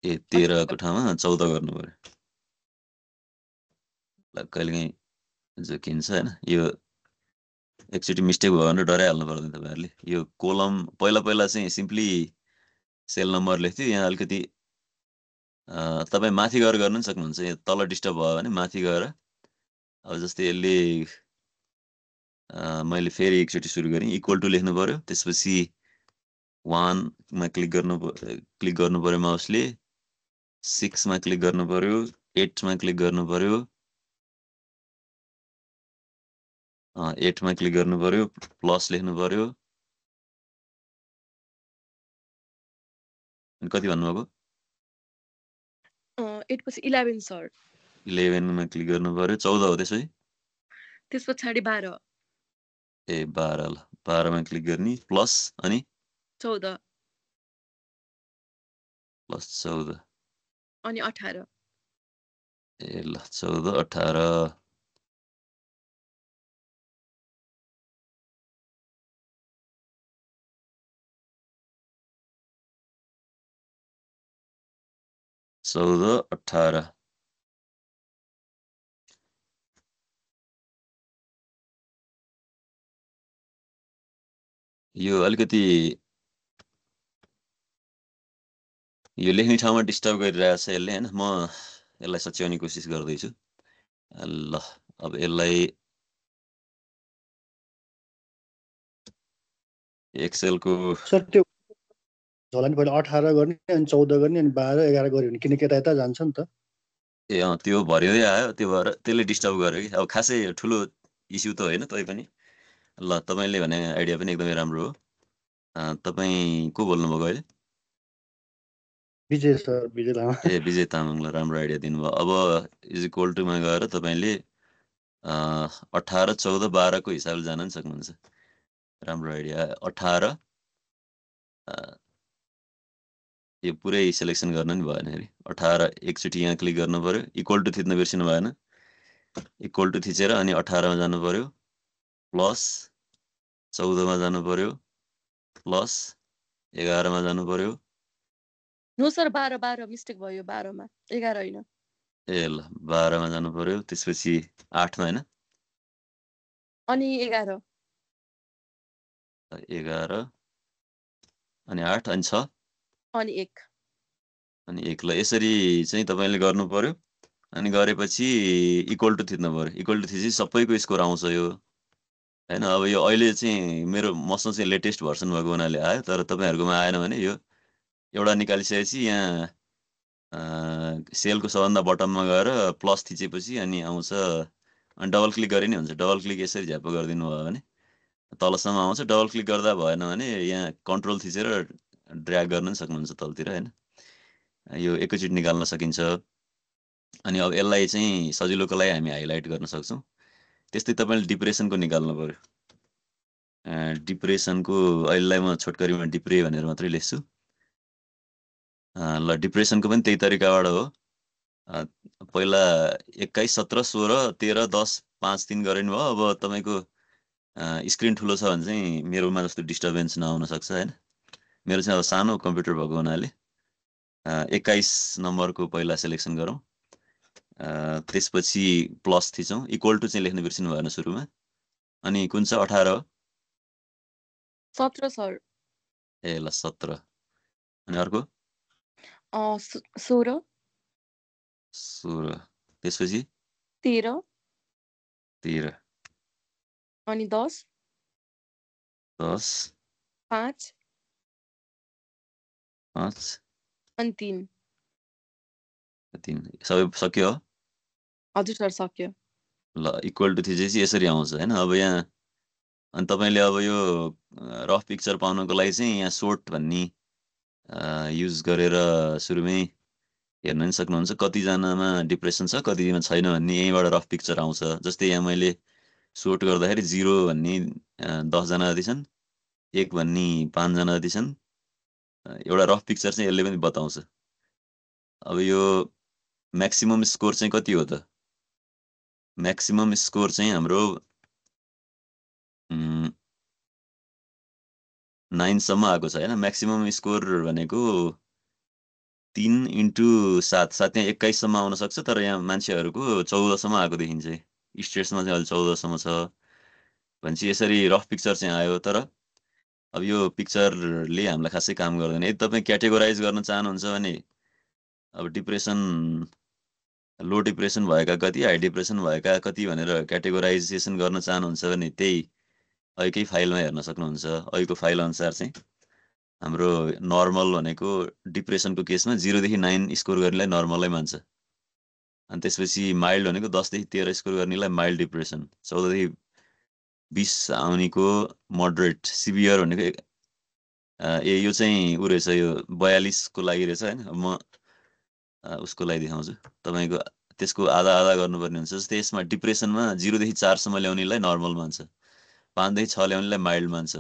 Speaker 1: ए 13 को ठाउँमा 14 गर्नु पर्यो। ल कहिलेकाहीँ जोकिन्छ होइन। यो एकचोटि मिस्टेक भयो भने डराइहाल्नु पर्दैन तपाईँहरूले। यो कोलम पहिला चाहिँ सिम्पली सेल नम्बर लेख्थ्यो। यहाँ अलिकति तपाईँ माथि गएर गर्नु पनि सक्नुहुन्छ। यहाँ तल डिस्टर्ब भयो भने माथि गएर, अब जस्तै यसले मैले फेरि एकचोटि सुरु गरेँ। इक्वल टु लेख्नु पर्यो, त्यसपछि 1 मा क्लिक गर्नु पर्यो माउसले, 6 मा क्लिक गर्नु पर्यो, 8 मा क्लिक गर्नु पर्यो, 8 मा क्लिक गर्नु पर्यो, प्लस लेख्नु पर्यो। अनि कति भन्नुभएको?
Speaker 2: 8 पछि 11 सर।
Speaker 1: 11 मा क्लिक गर्नु पर्यो, 14 हो त्यसपछि?
Speaker 2: त्यस पछाडि 12।
Speaker 1: ए 12। ल 12 मा क्लिक गर्ने, प्लस अनि
Speaker 2: 14
Speaker 1: प्लस 14
Speaker 2: अनि 18।
Speaker 1: ए ल 14 18। चौध 18। यो अलिकति यो लेख्ने ठाउँमा डिस्टर्ब गरिरहेछ यसले हैन। म यसलाई सच्याउने कोसिस गर्दैछु। ल अब यसलाई एक्सेलको
Speaker 4: सर त्यो होला नि पहिला 18 गर्ने अनि 14 गर्ने अनि 12 11 गर्यो भने किनकि यता जान्छ नि त।
Speaker 1: ए त्यो भरिँदै आयो, त्यो भएर त्यसले डिस्टर्ब गर्यो कि। अब खासै ठुलो इस्यु त होइन तै पनि। ल तपाईँले भने आइडिया पनि एकदमै राम्रो हो। तपाईँ को बोल्नुभएको अहिले?
Speaker 4: विजय सर, विजय लामा।
Speaker 1: ए विजय तामाङलाई राम्रो आइडिया दिनुभयो। अब इज इक्वल टुमा गएर तपाईँले 18 14 12 को हिसाबले जान पनि सक्नुहुन्छ। राम्रो आइडिया। 18 यो पुरै सेलेक्सन गर्न नि भएन फेरि। 18 एकचोटि यहाँ क्लिक गर्नु पर्यो, इक्वल टु थिच्न बिर्सिनु भएन। इक्वल टु थिचेर अनि 18 मा जानु पर्यो, प्लस 14 मा जानु पर्यो, प्लस 11 मा जानु पर्यो।
Speaker 2: नो सर 12 मिस्टेक भयो 12 मा 11 होइन।
Speaker 1: ए ल 12 मा जानु पर्यो, त्यसपछि 8 मा हैन,
Speaker 2: अनि 11
Speaker 1: अनि 8 अनि 6
Speaker 2: अनि 1
Speaker 1: अनि 1। ल यसरी चाहिँ तपाईले गर्नु पर्यो। अनि गरेपछि इक्वल टु थिच्नु पर्यो। इक्वल टु थिचेपछि सबैको स्कोर आउँछ यो हैन। अब यो अहिले चाहिँ मेरो मसँग चाहिँ लेटेस्ट भर्सन भएको हुनाले आयो, तर तपाईहरुकोमा आएन भने यो एउटा निकालिसकेपछि यहाँ सेलको सबभन्दा बटममा गएर प्लस थिचेपछि अनि आउँछ, अनि डबल क्लिक गरे नि हुन्छ। डबल क्लिक यसरी झ्याप गरिदिनु भयो भने तलसम्म आउँछ। डबल क्लिक गर्दा भएन भने यहाँ कन्ट्रोल थिचेर ड्र्याग गर्न पनि सक्नुहुन्छ तलतिर हैन। यो एकैचोटि निकाल्न सकिन्छ। अनि अब यसलाई चाहिँ सजिलोको लागि हामी हाइलाइट गर्न सक्छौं। त्यस्तै तपाईले डिप्रेसनको निकाल्नु पर्यो। डिप्रेसनको अहिलेलाई म छोटकरीमा डिप्रे भनेर मात्रै लेख्छु। ल डिप्रेसनको पनि त्यही तरिकाबाट हो। पहिला 21 17 16 13 10 5 3 गरिनु भयो। अब तपाईको स्क्रिन ठुलो छ भने चाहिँ मेरोमा जस्तो डिस्टर्बेन्स नआउन सक्छ हैन। मेरो चाहिँ अब सानो कम्प्युटर भएको हुनाले 21 नम्बरको पहिला सेलेक्सन गरौँ। त्यसपछि प्लस थिचौं, इक्वल टु चाहिँ लेख्न बिर्सिनु भएन सुरुमा। अनि कुन छ 18 हो?
Speaker 2: 17 सर।
Speaker 1: ए ल 17। अनि अर्को
Speaker 2: 16
Speaker 1: 16, त्यसपछि
Speaker 2: 13
Speaker 1: 13,
Speaker 2: अनि 10
Speaker 1: 10
Speaker 2: 5
Speaker 1: 5
Speaker 2: अनि 3
Speaker 1: 3 सबै सक्यो?
Speaker 2: हजुर सर सक्यो।
Speaker 1: ल इक्वल टु थिचेपछि यसरी आउँछ हैन। अब यहाँ अनि तपाईले अब यो रफ पिक्चर पाउनको लागि चाहिँ यहाँ सोर्ट भन्ने युज गरेर सुरुमै हेर्न पनि सक्नुहुन्छ कति जनामा डिप्रेसन छ कतिमा छैन भन्ने। यहीँबाट रफ पिक्चर आउँछ। जस्तै यहाँ मैले सोर्ट गर्दाखेरि 0 भन्ने 10 जना जति छन्, 1 भन्ने 5 जना जति छन्। एउटा रफ पिक्चर चाहिँ यसले पनि बताउँछ। अब यो म्याक्सिमम स्कोर चाहिँ कति हो त? म्याक्सिमम स्कोर चाहिँ हाम्रो 9 सम्म आएको छ हैन। म्याक्सिमम स्कोर भनेको 3 × 7 7 यहाँ 21 सम्म आउन सक्छ, तर यहाँ मान्छेहरुको 14 सम्म आएको देखिन्छ। स्टेट्समा चाहिँ अहिले 14 सम्म छ भनेपछि यसरी रफ पिक्चर चाहिँ आयो। तर अब यो पिक्चरले हामीलाई खासै काम गर्दैन। यदि तपाई क्याटेगोराइज गर्न चाहनुहुन्छ भने अब डिप्रेसन, लो डिप्रेसन भएका कति, हाई डिप्रेसन भएका कति भनेर क्याटेगोराइजेसन गर्न चाहनुहुन्छ भने त्यही अहिलेकै फाइलमा हेर्न सक्नुहुन्छ। अहिलेको फाइल अनुसार चाहिँ हाम्रो नर्मल भनेको डिप्रेसनको केसमा 0 देखि 9 स्कोर गर्नेलाई नर्मलै मान्छ। अनि त्यसपछि माइल्ड भनेको 10 देखि 13 स्कोर गर्नेलाई माइल्ड डिप्रेसन, 14 देखि 20 आउनेको मोडरेट, सिभियर भनेको यो चाहिँ उ रहेछ, यो 42 को लागि रहेछ हैन। म उसको लागि देखाउँछु तपाईको। त्यसको आधा आधा गर्नुपर्ने हुन्छ। जस्तै यसमा डिप्रेसनमा 0 देखि 4 सम्म ल्याउनेलाई नर्मल मान्छ, 5 देखि 6 ल्याउनेलाई माइल्ड मान्छ,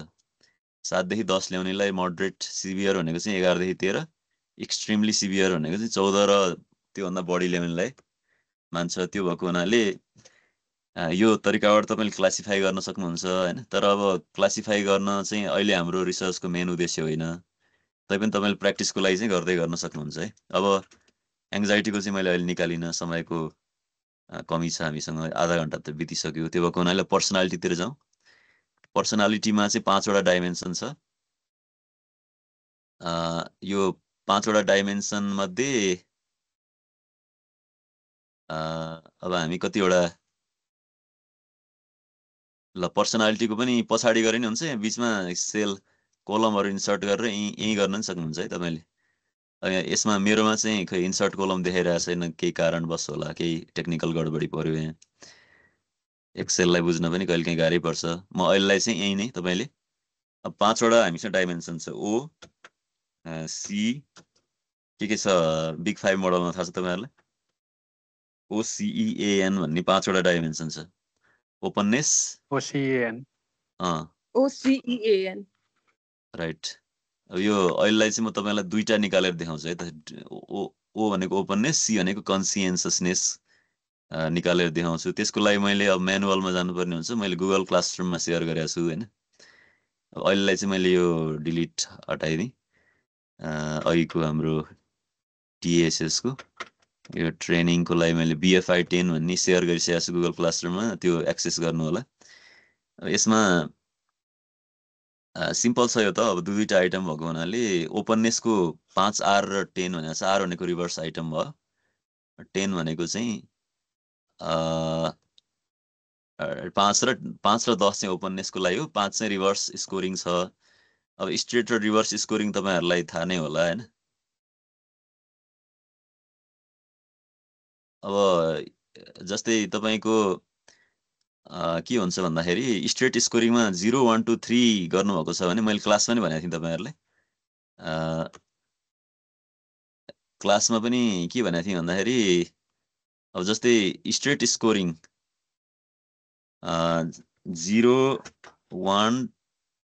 Speaker 1: 7 देखि 10 ल्याउनेलाई मोडरेट, सिभियर भनेको चाहिँ 11 देखि 13, एक्सट्रिमली सिभियर भनेको चाहिँ 14 र त्यो भन्दा बढी ल्याउनेलाई मान्छ। त्यो भएको हुनाले यो तरिकाबाट तपाईले क्लासिफाई गर्न सक्नुहुन्छ हैन। तर अब क्लासिफाई गर्न चाहिँ अहिले हाम्रो रिसर्चको मेन उद्देश्य होइन। तैपनि तपाईले प्र्याक्टिसको लागि चाहिँ गर्दै गर्न सक्नुहुन्छ है। अब एंजाइटीको चाहिँ मैले अहिले निकालिन, समयको कमी छ हामीसँग, आधा घण्टा त बितिसक्यो। त्यो भएको हुनाले पर्सनालिटीतिर जाउँ। पर्सनालिटीमा चाहिँ 5 वटा डाइमेन्सन छ। यो 5 वटा डाइमेन्सन मध्ये अब हामी कतिवटा ल पर्सनालिटीको पनि पछाडि गरे नि हुन्छ, यहाँ बीचमा सेल कोलमहरु इन्सर्ट गरेर यही गर्न पनि सक्नुहुन्छ है तपाईले। यसमा मेरोमा चाहिँ खै इन्सर्ट कोलम देखाइरहेको छैन, केही कारणवश होला, केही टेक्निकल गडबडी पर्यो यहाँ। एक्सेललाई बुझ्न पनि कहिलेकाहीँ गाह्रै पर्छ। म अहिलेलाई चाहिँ यही नै तपाईले अब 5 वटा हामीसँग डाइमेन्सन छ। ओ सी के छ बिग 5 मोडलमा थाहा छ तपाईहरुलाई? OCEAN भन्ने 5 वटा डाइमेन्सन छ। Openness
Speaker 5: OCEAN
Speaker 2: OCEAN
Speaker 1: right. अब यो अहिलेलाई चाहिँ म तपाईलाई दुईटा निकालेर देखाउँछु है त। ओ भनेको ओपननेस, सी भनेको कन्सियन्सनेस निकालेर देखाउँछु। त्यसको लागि मैले अब म्यानुअलमा जानुपर्ने हुन्छ। मैले गुगल क्लासरुममा शेयर गरेको छु हैन। अब अहिलेलाई चाहिँ मैले यो डिलिट हटाइदिएँ। अहिलेको हाम्रो TSS को यो ट्रेनिङको लागि मैले BFI 10 भन्ने शेयर गरिसकेको छु गुगल क्लासरुममा, त्यो एक्सेस गर्नु होला। यसमा सिम्पल छ यो त। अब दुईटा आइटम भएको हुनाले ओपननेसको 5R र 10 भनेको छ। R भनेको रिभर्स आइटम भयो, 10 भनेको चाहिँ 5 र 10 चाहिँ ओपननेसको लागि हो, 5 चाहिँ रिभर्स स्कोरिङ छ। अब स्ट्रेट र रिभर्स स्कोरिङ तपाईहरुलाई थाहा नै होला हैन। अब जस्तै तपाईको के हुन्छ भन्दाखेरि स्ट्रेट स्कोरिङमा 0 1 2 3 गर्नुभएको छ भने मैले क्लासमा पनि भनेको थिएँ तपाईहरुलाई। क्लासमा पनि के भनेको थिएँ भन्दाखेरि अब जस्तै स्ट्रेट स्कोरिङ 0 1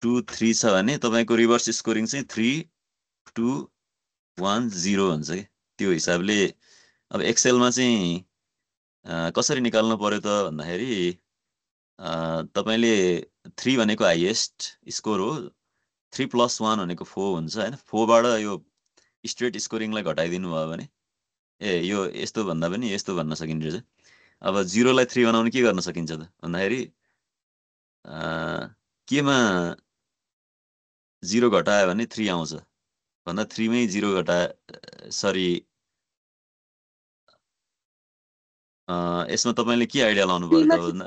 Speaker 1: 2 3 छ भने तपाईको रिभर्स स्कोरिङ चाहिँ 3 2 1 0 हुन्छ के। त्यो हिसाबले अब एक्सेलमा चाहिँ कसरी निकाल्नु पर्यो त भन्दाखेरि तपाईले 3 भनेको हाईएस्ट स्कोर हो, 3 + 1 भनेको 4 हुन्छ हैन। 4 बाट यो स्ट्रेट स्कोरिङलाई घटाइदिनु भयो भने यो यस्तो भन्दा पनि यस्तो भन्न सकिन्छ। अब 0 लाई 3 बनाउन के गर्न सकिन्छ त भन्दाखेरि केमा 0 घटायो भने 3 आउँछ भन्दा 3 मै 0 घटाए सरी यसमा तपाईले के आइडिया लाउनु पर्यो त भन्दा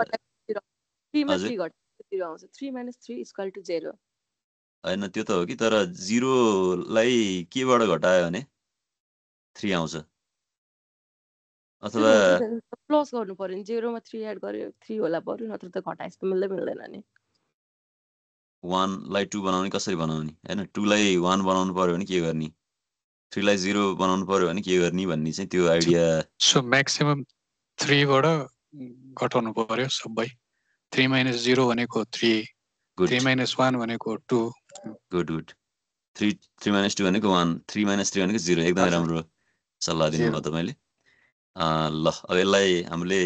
Speaker 2: 3 मा 3 घटाएर 0 आउँछ। 3 - 3 = 0
Speaker 1: हैन, त्यो त हो कि, तर 0 लाई के बाट घटायो भने 3 आउँछ। अथवा
Speaker 2: प्लस गर्नु पर्यो नि, 0 मा 3 एड गर्यो 3 होला पर्यो, नत्र त घटाइस त मिल्दैन नि।
Speaker 1: 1 लाई 2 बनाउने कसरी बनाउने हैन, 2 लाई 1 बनाउनु पर्यो भने के गर्ने, 3 लाई 0 बनाउनु पर्यो भने के गर्ने भन्ने चाहिँ त्यो आइडिया।
Speaker 5: सो म्याक्सिमम 3 बाट घटाउनु पर्यो सबै। 3 - 0 भनेको 3, 3 - 1 भनेको 2।
Speaker 1: गुड 3 - 2 भनेको 1, 3 - 3 भनेको 0। एकदमै राम्रो सल्लाह दिनुभयो तपाईले। ल अब यसलाई हामीले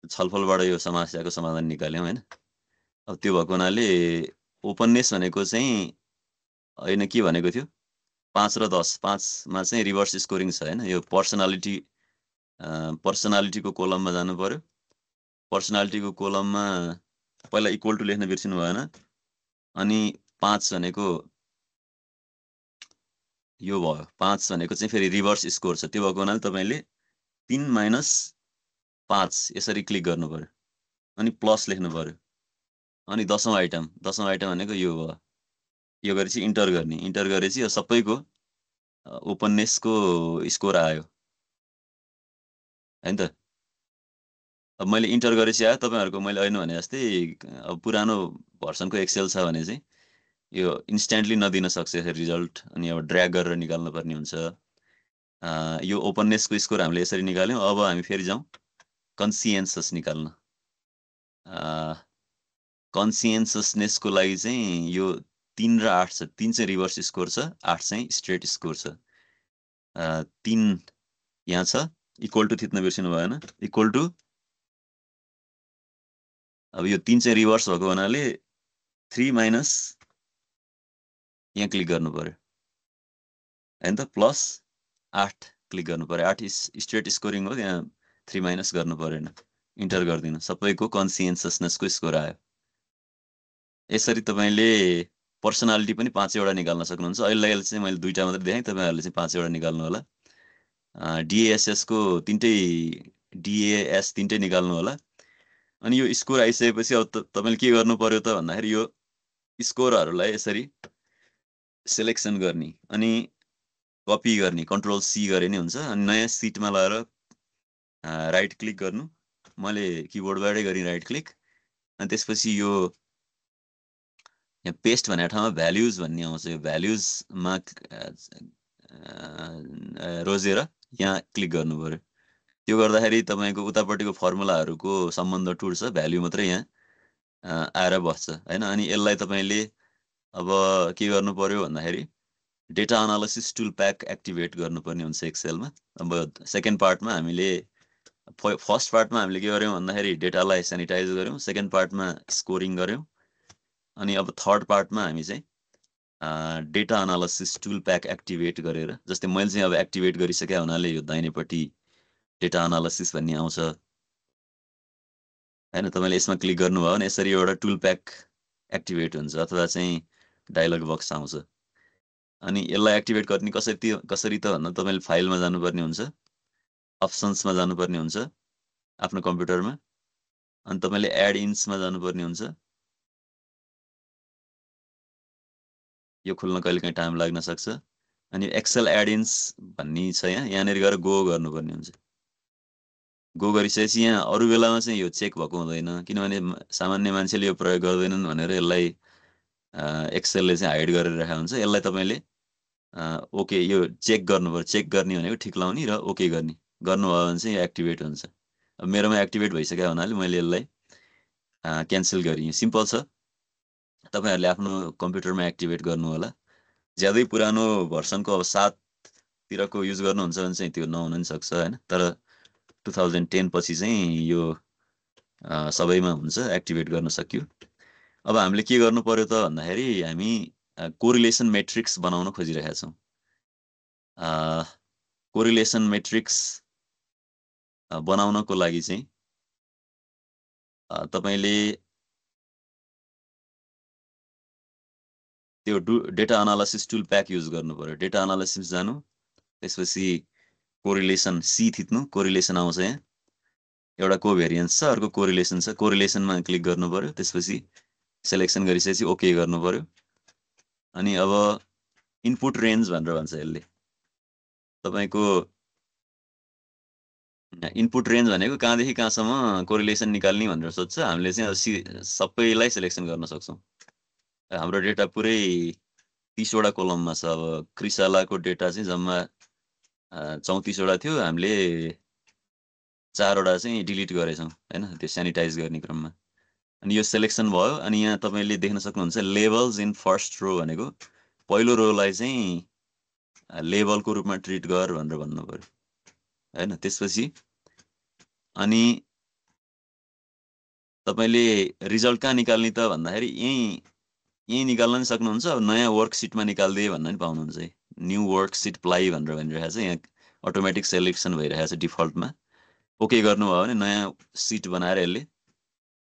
Speaker 1: छलफलबाट यो समस्याको समाधान निकाल्यौं हैन। अब त्यो भएको हुनाले ओपननेस भनेको चाहिँ हैन के भनेको थियो 5 र 10, 5 मा चाहिँ रिभर्स स्कोरिङ छ हैन। यो पर्सनालिटीको कोलममा जानु पर्यो। पर्सनालिटीको कोलममा पहिला इक्वल टु लेख्न बिर्सिनु भएन। अनि 5 भनेको यो भयो, 5 भनेको चाहिँ फेरि रिभर्स स्कोर छ। त्यो भएको हुनाले तपाईले 3 - 5 यसरी क्लिक गर्नु पर्यो अनि प्लस लेख्नु पर्यो। अनि 10औं आइटम भनेको यो भयो। यो गरेपछि इन्टर गर्ने, इन्टर गरेपछि यो सबैको ओपननेसको स्कोर आयो हैन त। अब मैले इन्टर गरेपछि आयो, तपाईहरुको मैले अहिले भने जस्तै अब पुरानो भर्सनको एक्सेल छ भने चाहिँ यो इन्स्ट्यान्टली नदिन सक्छ रिजल्ट, अनि अब ड्र्याग गरेर निकाल्नु पर्ने हुन्छ। यो ओपननेसको स्कोर हामीले यसरी निकाल्यौं। अब हामी फेरि जाउँ कन्सियन्सस निकाल्न। कन्सियन्सनेसको लागि चाहिँ यो 3 र 8 छ। 3 चाहिँ रिभर्स स्कोर छ, 8 चाहिँ स्ट्रेट स्कोर छ। 3 यहाँ छ, इक्वल टु थिच्न बिर्सिनु भएन, इक्वल टु। अब यो 3 चाहिँ रिभर्स भएको हुनाले 3 - यहाँ क्लिक गर्नु पर्यो हैन त, +8 क्लिक गर्नु पर्यो। 8 स्ट्रेट स्कोरिङ हो, यहाँ 3 - गर्नु परेन। इन्टर गरिदिनु सबैको कन्सियन्सनेसको स्कोर आयो। यसरी तपाईँले पर्सनालिटी पनि 5 वटा निकाल्न सक्नुहुन्छ। अहिले चाहिँ मैले 2टा मात्रै देखाएँ, तपाईँहरूले चाहिँ 5 वटा निकाल्नु होला। DASS को DAS 3टै निकाल्नु होला। अनि यो स्कोर आइसकेपछि अब तपाईँले के गर्नु पर्यो त भन्दाखेरि यो स्कोरहरूलाई यसरी सेलेक्सन गर्ने अनि कपी गर्ने, कन्ट्रोल C गरे नि हुन्छ। अनि नयाँ सिटमा लगाएर राइट क्लिक गर्नु। मैले किबोर्डबाटै गरेँ राइट क्लिक। अनि त्यसपछि यो यहाँ पेस्ट भन्ने ठाउँमा भ्याल्युज भन्ने आउँछ। यो भ्याल्युजमा रोजेर यहाँ क्लिक गर्नु पर्यो। त्यो गर्दाखेरि तपाईँको उतापट्टिको फर्मुलाहरूको सम्बन्ध टुट्छ, भ्याल्यु मात्रै यहाँ आएर बस्छ हैन। अनि यसलाई तपाईँले अब के गर्नु पर्यो भन्दाखेरि data analysis tool pack activate गर्नुपर्ने हुन्छ एक्सेलमा। अब सेकेन्ड पार्टमा हामीले फर्स्ट पार्टमा हामीले के गर्यौँ भन्दाखेरि डेटालाई सेनिटाइज गर्यौँ, सेकेन्ड पार्टमा स्कोरिङ गर्यौँ, अनि अब थर्ड पार्टमा हामी चाहिँ data analysis tool pack activate गरेर, जस्तै मैले चाहिँ अब एक्टिभेट गरिसके हुनाले यो दाहिनेपट्टि डेटा एनालिसिस भन्ने आउँछ हैन। तपाईँले यसमा क्लिक गर्नुभयो भने यसरी एउटा टुल प्याक एक्टिभेट हुन्छ अथवा चाहिँ डायलग बक्स आउँछ। अनि यसलाई एक्टिभेट गर्ने कसरी त भन्दा तपाईँले फाइलमा जानुपर्ने हुन्छ, अप्सन्समा जानुपर्ने हुन्छ आफ्नो कम्प्युटरमा, अनि तपाईँले एड इन्समा जानुपर्ने हुन्छ। यो खुल्न कहिलेकाहीँ टाइम लाग्न सक्छ। अनि एक्सेल एड इन्स भन्ने छ यहाँनिर गएर गो गर्नुपर्ने हुन्छ। गो गरिसकेपछि यहाँ अरू बेलामा चाहिँ यो चेक भएको हुँदैन, किनभने सामान्य मान्छेले यो प्रयोग गर्दैनन् भनेर यसलाई एक्सेलले चाहिँ हाइड गरेर राखेको हुन्छ। यसलाई तपाईँले ओके यो चेक गर्नुपर्छ। चेक गर्ने भनेको ठिक लाउने र ओके गर्ने गर्नुभयो भने चाहिँ यो एक्टिभेट हुन्छ। अब मेरोमा एक्टिभेट भइसक्यो हुनाले मैले यसलाई क्यान्सल गरेँ। सिम्पल छ, तपाईँहरूले आफ्नो कम्प्युटरमा एक्टिभेट गर्नु होला। ज्यादै पुरानो भर्सनको अब 7तिरको युज गर्नुहुन्छ भने चाहिँ त्यो नहुन पनि सक्छ हैन। तर 2010 पछि चाहिँ यो सबैमा हुन्छ, एक्टिभेट गर्न सक्यो। अब हामीले के गर्नु पर्यो त भन्दाखेरि हामी कोरिलेसन मेट्रिक्स बनाउन खोजिरहेका छौँ। कोरिलेसन मेट्रिक्स बनाउनको लागि चाहिँ तपाईँले त्यो data analysis tool pack use गर्नु पर्यो। डेटा एनालिसिस जानु, त्यसपछि कोरिलेसन C थिच्नु, कोरिलेसन आउँछ यहाँ। एउटा कोभेरियन्स छ, अर्को कोरिलेसन छ। कोरिलेसनमा क्लिक गर्नु पर्यो, त्यसपछि सेलेक्सन गरिसकेपछि ओके गर्नु पर्यो। अनि अब इनपुट रेन्ज भनेर भन्छ यसले। तपाईँको इनपुट रेन्ज भनेको कहाँदेखि कहाँसम्म कोरिलेसन निकाल्ने भनेर सोध्छ। हामीले चाहिँ सबैलाई सेलेक्सन गर्न सक्छौँ। हाम्रो डेटा पुरै 30 वटा कोलममा छ। अब क्रिसालाको डेटा चाहिँ जम्मा 34 वटा थियो, हामीले 4 वटा चाहिँ डिलिट गरेछौँ हैन, त्यो सेनिटाइज गर्ने क्रममा। अनि यो सेलेक्सन भयो। अनि यहाँ तपाईँले देख्न सक्नुहुन्छ लेभल्स इन फर्स्ट रो भनेको पहिलो रोलाई चाहिँ लेभलको रूपमा ट्रिट गर भनेर भन्नु पर्यो हैन। त्यसपछि अनि तपाईँले रिजल्ट कहाँ निकाल्ने त भन्दाखेरि यही निकाल्न पनि सक्नुहुन्छ। अब नयाँ वर्कसिटमा निकाल्दिए भन्न पनि पाउनुहुन्छ। न्यू वर्कसिट प्लाई भनेर भनिरहेको छ, यहाँ अटोमेटिक सेलेक्सन भइरहेको छ डिफल्टमा। ओके गर्नुभयो भने नयाँ सिट बनाएर यसले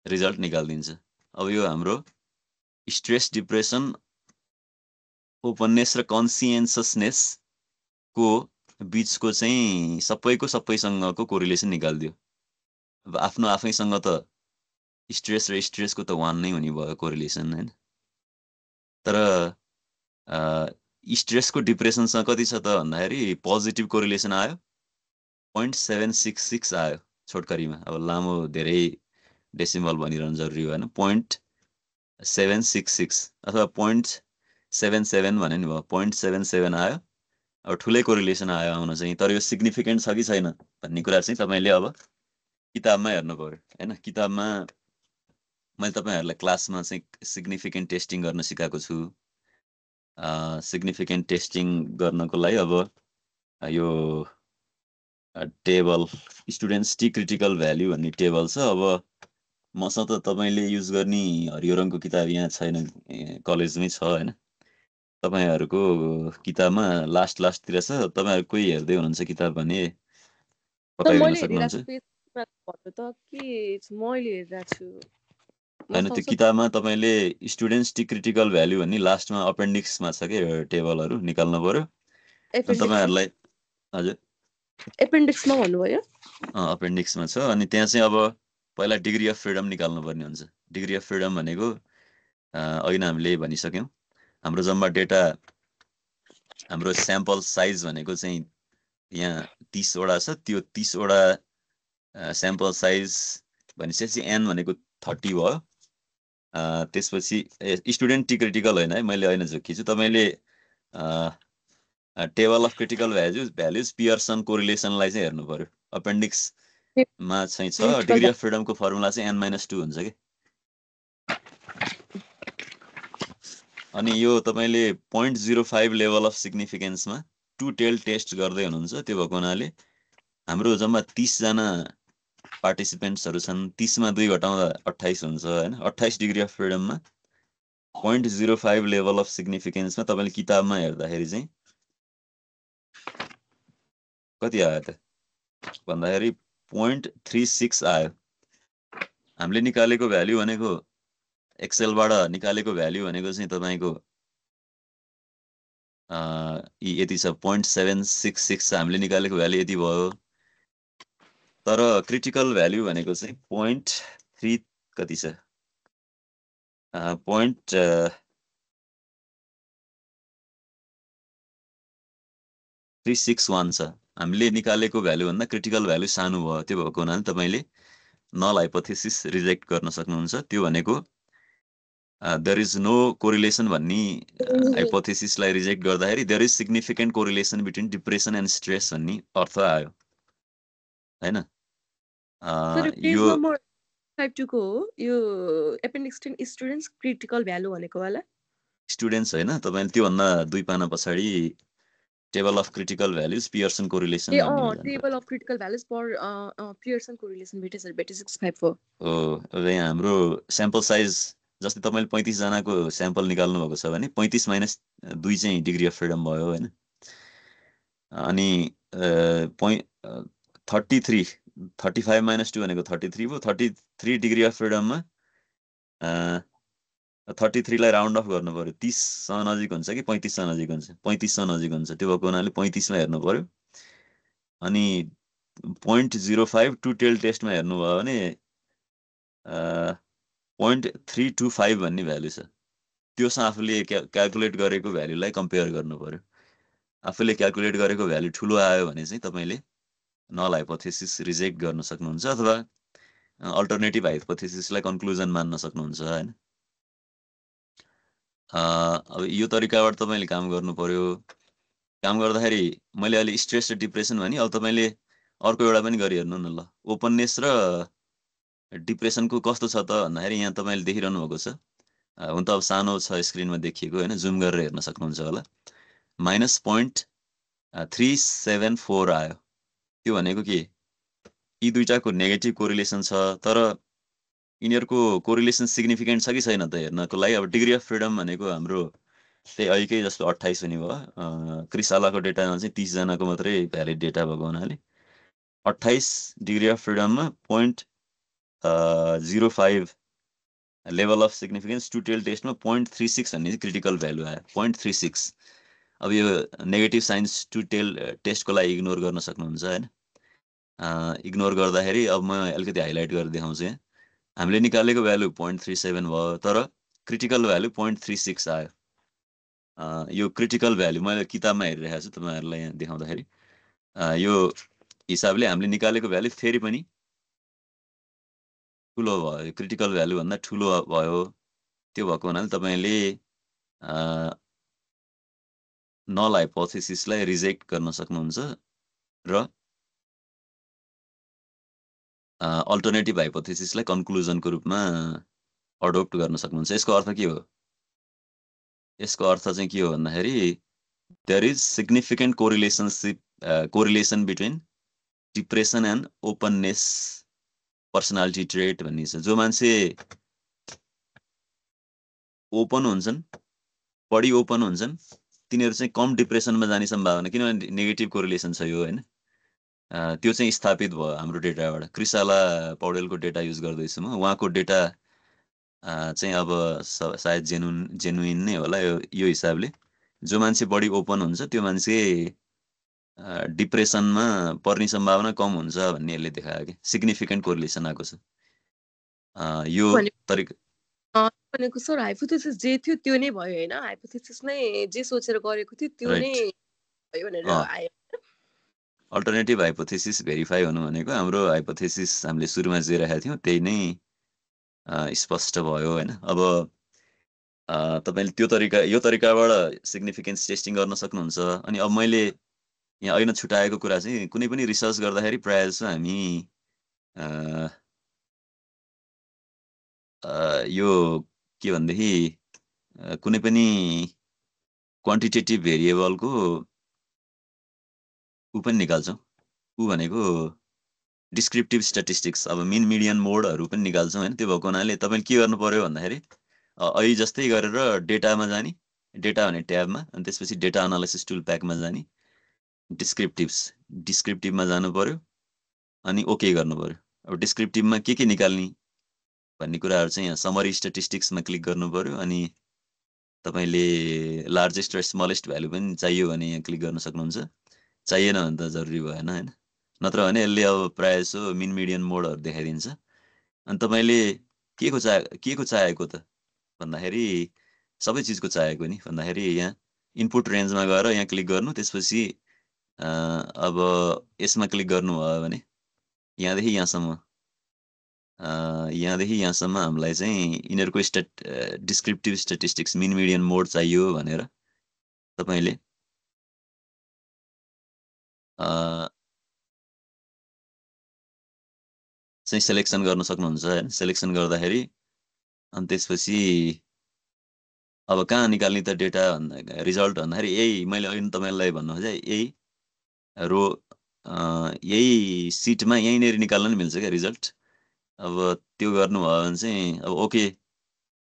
Speaker 1: रिजल्ट निकालिदिन्छ। अब यो हाम्रो स्ट्रेस, डिप्रेसन, ओपननेस र कन्सियन्सनेसको बिचको चाहिँ सबैसँगको कोरिलेसन निकालिदियो। अब आफ्नो आफैसँग त स्ट्रेस र स्ट्रेसको त 1 नै हुने भयो कोरिलेसन हैन। तर स्ट्रेसको डिप्रेसनसँग कति छ त भन्दाखेरि पोजिटिभ कोरिलेसन आयो 0.766 आयो छोटकरीमा। अब लामो धेरै डेसिमल भनिरहनु जरुरी भएन। 0.766 अथवा 0.77 भने नि भयो, 0.77 आयो। अब ठुलै कोरिलेसन आयो आउन चाहिँ। तर यो सिग्निफिकेन्ट छ कि छैन भन्ने कुरा चाहिँ तपाईँले अब किताबमा हेर्नु पर्यो हैन। किताबमा मैले तपाईँहरूलाई क्लासमा चाहिँ सिग्निफिकेन्ट टेस्टिङ गर्न सिकाएको छु। सिग्निफिकेन्ट टेस्टिङ गर्नको लागि अब यो table students T critical value भन्ने टेबल छ। अब मसँग त तपाईँले युज गर्ने हरियो रङको किताब यहाँ छैन, कलेजमै छ हैन। तपाईँहरूको किताबमा लास्टतिर छ। तपाईँहरू कोही हेर्दै हुनुहुन्छ किताब भने पक्कै गर्न सक्नुहुन्छ।
Speaker 2: भन्नु त के मैले हेरिरहेको छु
Speaker 1: हैन त्यो किताबमा तपाईले स्टुडेन्ट्स टी क्रिटिकल भ्यालु भन्ने लास्टमा अपेन्डिक्समा छ के टेबलहरु निकाल्नु पर्यो अनि तपाईहरुलाई हजुर
Speaker 2: एपेन्डिक्समा भन्नुभयो
Speaker 1: अपेन्डिक्समा छ अनि त्यहाँ चाहिँ अब पहिला डिग्री अफ फ्रिडम निकाल्नु पर्ने हुन्छ डिग्री अफ फ्रिडम भनेको अघि नै हामीले भनिसक्यौं हाम्रो जम्मा डेटा हाम्रो स्याम्पल साइज भनेको चाहिँ यहाँ 30 वटा छ त्यो 30 वटा स्याम्पल साइज भनेपछि n भनेको 30 भयो त्यसपछि स्टुडेन्ट टी क्रिटिकल हैन है मैले हैन जोकिछु तपाईले table of critical values Pearson कोरिलेसनलाई चाहिँ हेर्नु पर्यो अपेन्डिक्स मा चाहिँ छ डिग्री अफ फ्रिडम को फर्मुला चाहिँ n-2 हुन्छ के अनि यो तपाईले 0.05 लेभल अफ सिग्निफिकेन्स मा टु टेल टेस्ट गर्दै हुनुहुन्छ त्यो भएको हुनाले हाम्रो जम्मा 30 जना पार्टिसिपेन्ट्सहरु छन् 30 मा 2 घटाउँदा 28 हुन्छ हैन 28 डिग्री अफ फ्रिडम मा 0.05 लेभल अफ सिग्निफिकेन्स मा तपाईले किताबमा हेर्दाखेरि चाहिँ कति आयो त भन्दाखेरि 0.36 आयो हामीले निकालेको भ्यालु भनेको एक्सेल बाट निकालेको भ्यालु भनेको चाहिँ तपाईको यति छ 0.766 हामीले निकालेको भ्यालु यति भयो तर क्रिटिकल भ्यालु भनेको चाहिँ 0.3 कति छ 0.361 छ हामीले निकालेको भ्यालु भन्दा क्रिटिकल भ्यालु सानो भयो त्यो भएको हुनाले तपाईले नल हाइपोथेसिस रिजेक्ट गर्न सक्नुहुन्छ त्यो भनेको देयर इज नो कोरिलेसन भन्ने हाइपोथेसिसलाई रिजेक्ट गर्दाखेरि there is significant correlation between depression and stress भन्ने अर्थ आयो हैन
Speaker 2: यो नम्बर 52 को यो एपेन्डिक्स 10 स्टुडेन्ट्स क्रिटिकल भ्यालु भनेको वाला
Speaker 1: स्टुडेन्ट्स हैन तपाईले त्यो भन्दा दुई पाना पछाडी table of critical values Pearson correlation भन्ने
Speaker 2: table of critical values for Pearson correlation भेटेछ 654
Speaker 1: हो अब यहाँ हाम्रो स्याम्पल साइज जस्तै तपाईले 35 जनाको स्याम्पल निकाल्नु भएको छ भने 35 माइनस 2 चाहिँ डिग्री अफ फ्रिडम भयो हैन अनि 35 माइनस 2 भनेको 33 भयो 33 डिग्री अफ फ्रिडममा 33 लाई राउन्ड अफ गर्नु पर्यो 30 सँग नजिक हुन्छ कि 35 सँग नजिक हुन्छ 35 सँग नजिक हुन्छ त्यो भएको हुनाले 35 मा हेर्नु पर्यो अनि 0.05 टु टेल टेस्टमा हेर्नु भयो भने 0.325 भन्ने भ्यालु छ त्योसँग आफूले क्याल्कुलेट गरेको भ्यालुलाई कम्पेयर गर्नु पर्यो आफूले क्याल्कुलेट गरेको भ्यालु ठुलो आयो भने चाहिँ तपाईले नल हाइपोथेसिस रिजेक्ट गर्न सक्नुहुन्छ अथवा अल्टरनेटिभ हाइपोथेसिसलाई कन्क्लुजन मान्न सक्नुहुन्छ हैन अब यो तरिकाबाट तपाईले काम गर्नु पर्यो काम गर्दाखेरि मैले अलि स्ट्रेस र डिप्रेसन भने अब तपाईले अर्को एउटा पनि गरि हेर्नु न ल ओपननेस र डिप्रेसनको कस्तो छ त भन्दाखेरि यहाँ तपाईले देखिरहनु भएको छ हुन त अब सानो छ स्क्रिनमा देखिएको हैन जुम गरेर हेर्न सक्नुहुन्छ होला -0.374 आयो त्यो भनेको के यी दुईटाको नेगेटिभ कोरिलेसन छ तर यिनीहरुको कोरिलेसन सिग्निफिकेन्ट छ कि छैन त हेर्नको लागि अब डिग्री अफ फ्रिडम भनेको हाम्रो त्यही अहिकै जस्तो 28 हुने भयो क्रिसालाको डेटामा चाहिँ 30 जनाको मात्रै भ्यालिड डेटा भएको हुनाले 28 डिग्री अफ फ्रिडममा 0.05 level of significance two tail टेस्टमा 0.36 भन्ने क्रिटिकल भ्यालु आयो 0.36 अब यो नेगेटिभ साइन्स टु टेल टेस्टको लागि इग्नोर गर्न सक्नुहुन्छ हैन इग्नोर गर्दाखेरि अब म अलिकति हाइलाइट गरेर देखाउँछु यहाँ हामीले निकालेको भ्यालु 0.37 भयो तर क्रिटिकल भ्यालु 0.36 आयो यो क्रिटिकल भ्यालु मैले किताबमा हेरिरहेको छु तपाईहरुलाई यहाँ देखाउँदाखेरि यो हिसाबले हामीले निकालेको भ्यालु फेरि पनि ठुलो भयो क्रिटिकल भ्यालु भन्दा ठुलो भयो त्यो भएको हुनाले तपाईले नल हाइपोथेसिसलाई रिजेक्ट गर्न सक्नुहुन्छ र अल्टरनेटिभ हाइपोथेसिसलाई कन्क्लुजनको रूपमा अडोप्ट गर्न सक्नुहुन्छ यसको अर्थ के हो यसको अर्थ चाहिँ के हो भन्दाखेरि there is significant correlation between depression and openness personality trait भन्ने छ जो मान्छे ओपन हुन्छन् बढी ओपन हुन्छन् तिनीहरु चाहिँ कम डिप्रेसनमा जाने सम्भावना किनभने नेगेटिभ कोरिलेसन छ यो हैन त्यो चाहिँ स्थापित भयो हाम्रो डेटाबाट। कृषाला पौडेलको डेटा युज गर्दैछु म। उहाँको डेटा चाहिँ अब सायद जेन्युइन नै होला यो हिसाबले। जो मान्छे बढी ओपन हुन्छ त्यो मान्छे डिप्रेसनमा पर्ने सम्भावना कम हुन्छ भन्ने यसले देखायो कि सिग्निफिकेन्ट कोरिलेसन आएको छ यो तरिका।
Speaker 2: भनेको सर हाइपोथेसिस जे थियो त्यो नै भयो हैन? हाइपोथेसिस नै जे सोचेर गरेको थियो त्यो नै भयो भनेर आयो।
Speaker 1: अल्टरनेटिभ हाइपोथेसिस भेरिफाई हुनु भनेको हाम्रो हाइपोथेसिस हामीले सुरुमा जे राखेका थियौँ त्यही नै स्पष्ट भयो हैन। अब तपाईले यो तरिकाबाट सिग्निफिकेन्स टेस्टिङ गर्न सक्नुहुन्छ। अनि अब मैले यहाँ ऐन छुटाएको कुरा चाहिँ कुनै पनि रिसर्च गर्दाखेरि प्रायः जसो हामी यो के भन्देखि कुनै पनि क्वान्टिटेटिभ भेरिएबलको ऊ पनि निकाल्छौँ। ऊ भनेको डिस्क्रिप्टिभ स्ट्याटिस्टिक्स, अब मिन मिडियन मोडहरू पनि निकाल्छौँ हैन। त्यो भएको हुनाले तपाईँले के गर्नु पर्यो भन्दाखेरि अहिले जस्तै गरेर डेटामा जाने, डेटा भन्ने ट्याबमा, अनि त्यसपछि डेटा एनालाइसिस टुल प्याकमा जाने, डिस्क्रिप्टिभमा जानु पर्यो अनि ओके गर्नु पर्यो। अब डिस्क्रिप्टिभमा के निकाल्ने भन्ने कुराहरू चाहिँ यहाँ समरी स्ट्याटिस्टिक्समा क्लिक गर्नु पर्यो। अनि तपाईँले लार्जेस्ट र स्मलेस्ट भ्यालु पनि चाहियो भने यहाँ क्लिक गर्न सक्नुहुन्छ। चाहिएन भने त जरुरी भएन हैन। नत्र भने यसले अब प्रायः जसो मिन मिडियन मोडहरू देखाइदिन्छ। अनि तपाईँले के को चाहेको त भन्दाखेरि सबै चिजको चाहेको नि भन्दाखेरि यहाँ इनपुट रेन्जमा गएर यहाँ क्लिक गर्नु। त्यसपछि अब यसमा क्लिक गर्नुभयो भने यहाँदेखि यहाँसम्म हामीलाई चाहिँ यिनीहरूको डिस्क्रिप्टिभ स्ट्याटिस्टिक्स मिन मिडियन मोड चाहियो भनेर तपाईँले चाहिँ सेलेक्सन गर्न सक्नुहुन्छ हैन। सेलेक्सन गर्दाखेरि अनि त्यसपछि अब कहाँ निकाल्ने त डेटा भन्दा रिजल्ट भन्दाखेरि यही मैले अहिले तपाईँलाई भन्नु खोजेँ यही रो यही सिटमा यहीँनिर निकाल्न नि मिल्छ क्या रिजल्ट। अब त्यो गर्नुभयो भने चाहिँ अब ओके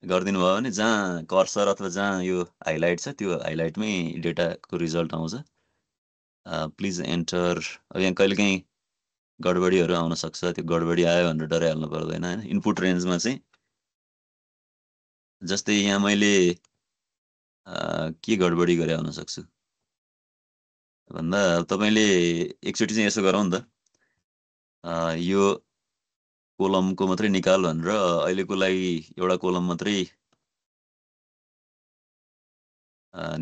Speaker 1: गरिदिनु भयो भने जहाँ कर्सर अथवा जहाँ यो हाइलाइट छ त्यो हाइलाइटमै डेटाको रिजल्ट आउँछ। Please enter. अब यहाँ कहिलेकाहीँ गडबडीहरू आउन सक्छ। त्यो गडबडी आयो भनेर डराइहाल्नु पर्दैन हैन। इनपुट रेन्जमा चाहिँ जस्तै यहाँ मैले के गडबडी गरे आउन सक्छु भन्दा तपाईले एकचोटि चाहिँ यसो गरौँ नि त यो कोलमको मात्रै निकाल भनेर अहिलेको लागि एउटा कोलम मात्रै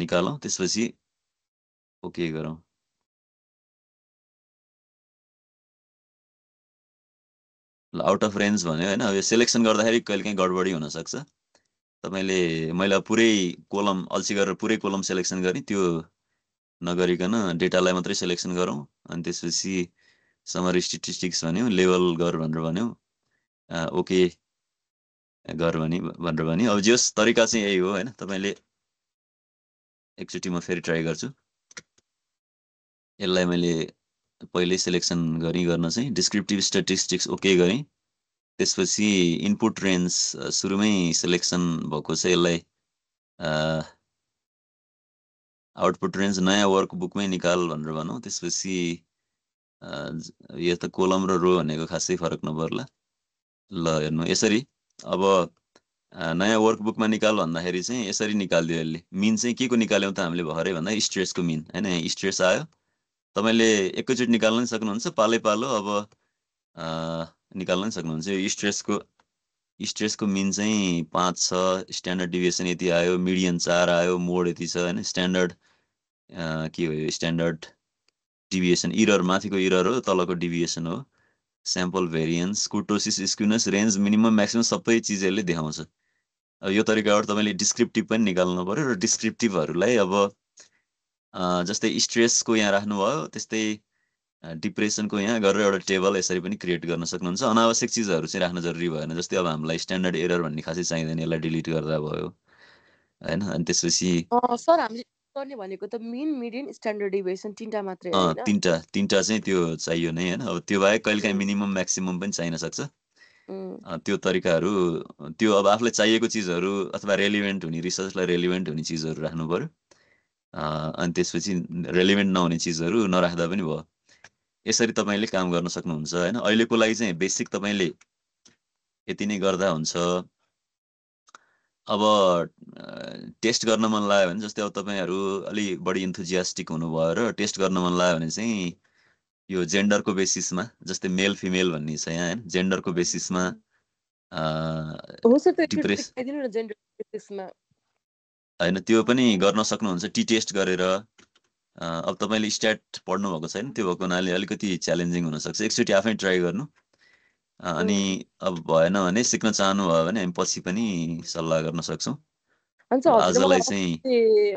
Speaker 1: निकालौँ। त्यसपछि ओके गरौँ। ल आउट अफ रेन्ज भन्यो हैन। अब यो सिलेक्सन गर्दाखेरि कहिलेकाहीँ गडबडी हुन सक्छ। तपाईले मैले पुरै कोलम अल्छी गरेर पुरै कोलम सिलेक्सन गर्ने त्यो नगरिकन डेटालाई मात्रै सिलेक्सन गरौँ। अनि त्यसपछि समरी स्ट्याटिस्टिक्स भन्यो, लेभल गर भनेर भन्यो, ओके गर भनेर भन्यो। अब जस तरिका चाहिँ यही हो हैन। तपाईले एकचोटि म फेरि ट्राई गर्छु। यसलाई मैले पहिले सिलेक्सन गर्न चाहिँ डिस्क्रिप्टिभ स्ट्याटिस्टिक्स ओके गरेँ। त्यसपछि इनपुट रेन्ज सुरुमै सिलेक्सन भएको छ। यसलाई आउटपुट रेन्ज नयाँ वर्कबुकमै निकाल भनेर भनौँ। त्यसपछि यो त कोलम र रो भनेको खासै फरक नपर्ला। ल हेर्नु यसरी अब नयाँ वर्कबुकमा निकाल भन्दाखेरि चाहिँ यसरी निकाल्दियो यसले। मिन चाहिँ के को निकाल्यौँ त हामीले भर्खरै भन्दा स्ट्रेसको मिन हैन। स्ट्रेस आयो। तपाईले एकैचोटि निकाल्न पनि सक्नुहुन्छ, पालै पालो अब निकाल्न पनि सक्नुहुन्छ। यो स्ट्रेसको मिन चाहिँ 5 छ, स्ट्यान्डर्ड डिभिएसन यति आयो, मिडियन 4 आयो, मोड यति छ हैन। स्ट्यान्डर्ड के हो यो स्ट्यान्डर्ड डिभिएसन, इरर माथिको इरर हो, तलको डिभिएसन हो, sample variance, कुर्टोसिस, skewness, range, minimum maximum सबै चिजहरूले देखाउँछ। अब यो तरिकाबाट तपाईले डिस्क्रिप्टिभ पनि निकाल्नु पर्यो। र डिस्क्रिप्टिभहरूलाई अब जस्तै स्ट्रेसको यहाँ राख्नुभयो, त्यस्तै डिप्रेसनको यहाँ गरेर एउटा टेबल यसरी पनि क्रिएट गर्न सक्नुहुन्छ। अनावश्यक चिजहरू चाहिँ राख्न जरुरी भएन। जस्तै अब हामीलाई स्ट्यान्डर्ड एरर भन्ने खासै चाहिँदैन, यसलाई डिलिट गर्दा भयो हैन। अनि त्यसपछि
Speaker 2: सर हामीले गर्ने भनेको त मिन मिडियन स्ट्यान्डर्ड डिभिएसन तीनटा मात्रै हैन।
Speaker 1: तीनटा चाहिँ त्यो चाहियो नै हैन। अब त्यो बाहेक कहिलेकाहीँ मिनिमम म्याक्सिमम पनि चाहिन सक्छ। त्यो तरिकाहरू त्यो अब आफूलाई चाहिएको चिजहरू अथवा रेलिभेन्ट हुने रिसर्चलाई रेलिभेन्ट हुने चिजहरू राख्नु पर्यो। अनि त्यसपछि रेलिभेन्ट नहुने चिजहरू नराख्दा पनि भयो। यसरी तपाईले काम गर्न सक्नुहुन्छ हैन। अहिलेको लागि चाहिँ बेसिक तपाईले यति नै गर्दा हुन्छ। अब टेस्ट गर्न मन लाग्यो भने जस्तै अब तपाईहरु अलि बढी इन्थुजियास्टिक हुनुभयो र टेस्ट गर्न मन लाग्यो भने चाहिँ यो जेन्डरको बेसिसमा जस्तै मेल फिमेल भन्ने छ यहाँ हैन, जेन्डरको बेसिसमा
Speaker 2: हो सर त
Speaker 1: डिप्रेस
Speaker 2: सिकाइदिनु न जेन्डर बेसिसमा
Speaker 1: हैन त्यो पनि गर्न सक्नुहुन्छ टी टेस्ट गरेर। अब तपाईले स्ट्याट पढ्नु भएको छैन, त्यो भएको हुनाले अलिकति च्यालेन्जिङ हुन सक्छ। एकचोटी आफै ट्राई गर्नु। अनि अब भएन भने सिक्न चाहनु भयो भने हामी पछि पनि सल्लाह गर्न सक्छौं।
Speaker 2: हुन्छ
Speaker 1: आजलाई चाहिँ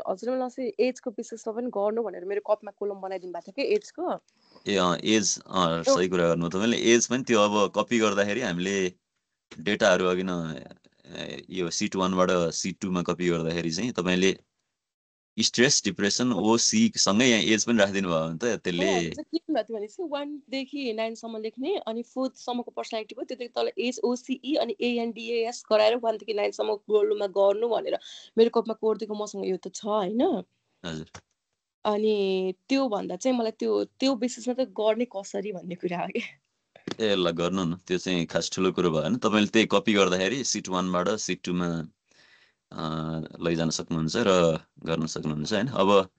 Speaker 2: हजुरले मलाई चाहिँ एजको बेसिसमा पनि गर्नु भनेर मेरो कपमा कोलम बनाइदिनु भएको थियो कि एजको।
Speaker 1: एज सही कुरा गर्नु तपाईले। एज पनि त्यो अब कपी गर्दाखेरि हामीले डेटाहरु अघि न यो सीट 1 बाट सीट 2 मा कपी गर्दाखेरि चाहिँ तपाईले स्ट्रेस डिप्रेसन ओसी सँगै यहाँ एज पनि राखिदिनु भयो भने त त्यसले
Speaker 2: के भन्नु भनेपछि 1 देखि 9 सम्म लेख्ने अनि 4 सम्मको पर्सनालिटी भयो, त्यतिकै तल एज ओसीई अनि एएनडीएएस गराएर 1 देखि 9 सम्म गोलमा गर्नु भनेर मेरो कपमा कोड दिएको मसँग यो त छ हैन।
Speaker 1: हजुर।
Speaker 2: अनि त्यो भन्दा चाहिँ मलाई त्यो बेसिसमा त गर्ने कसरी भन्ने कुरा हो के।
Speaker 1: ए ल गर्नु न, त्यो चाहिँ खास ठुलो कुरो भएन। तपाईले त्यही कपी गर्दाखेरि सीट 1 बाट सीट 2 मा लैजान सक्नुहुन्छ र गर्न सक्नुहुन्छ हैन। अब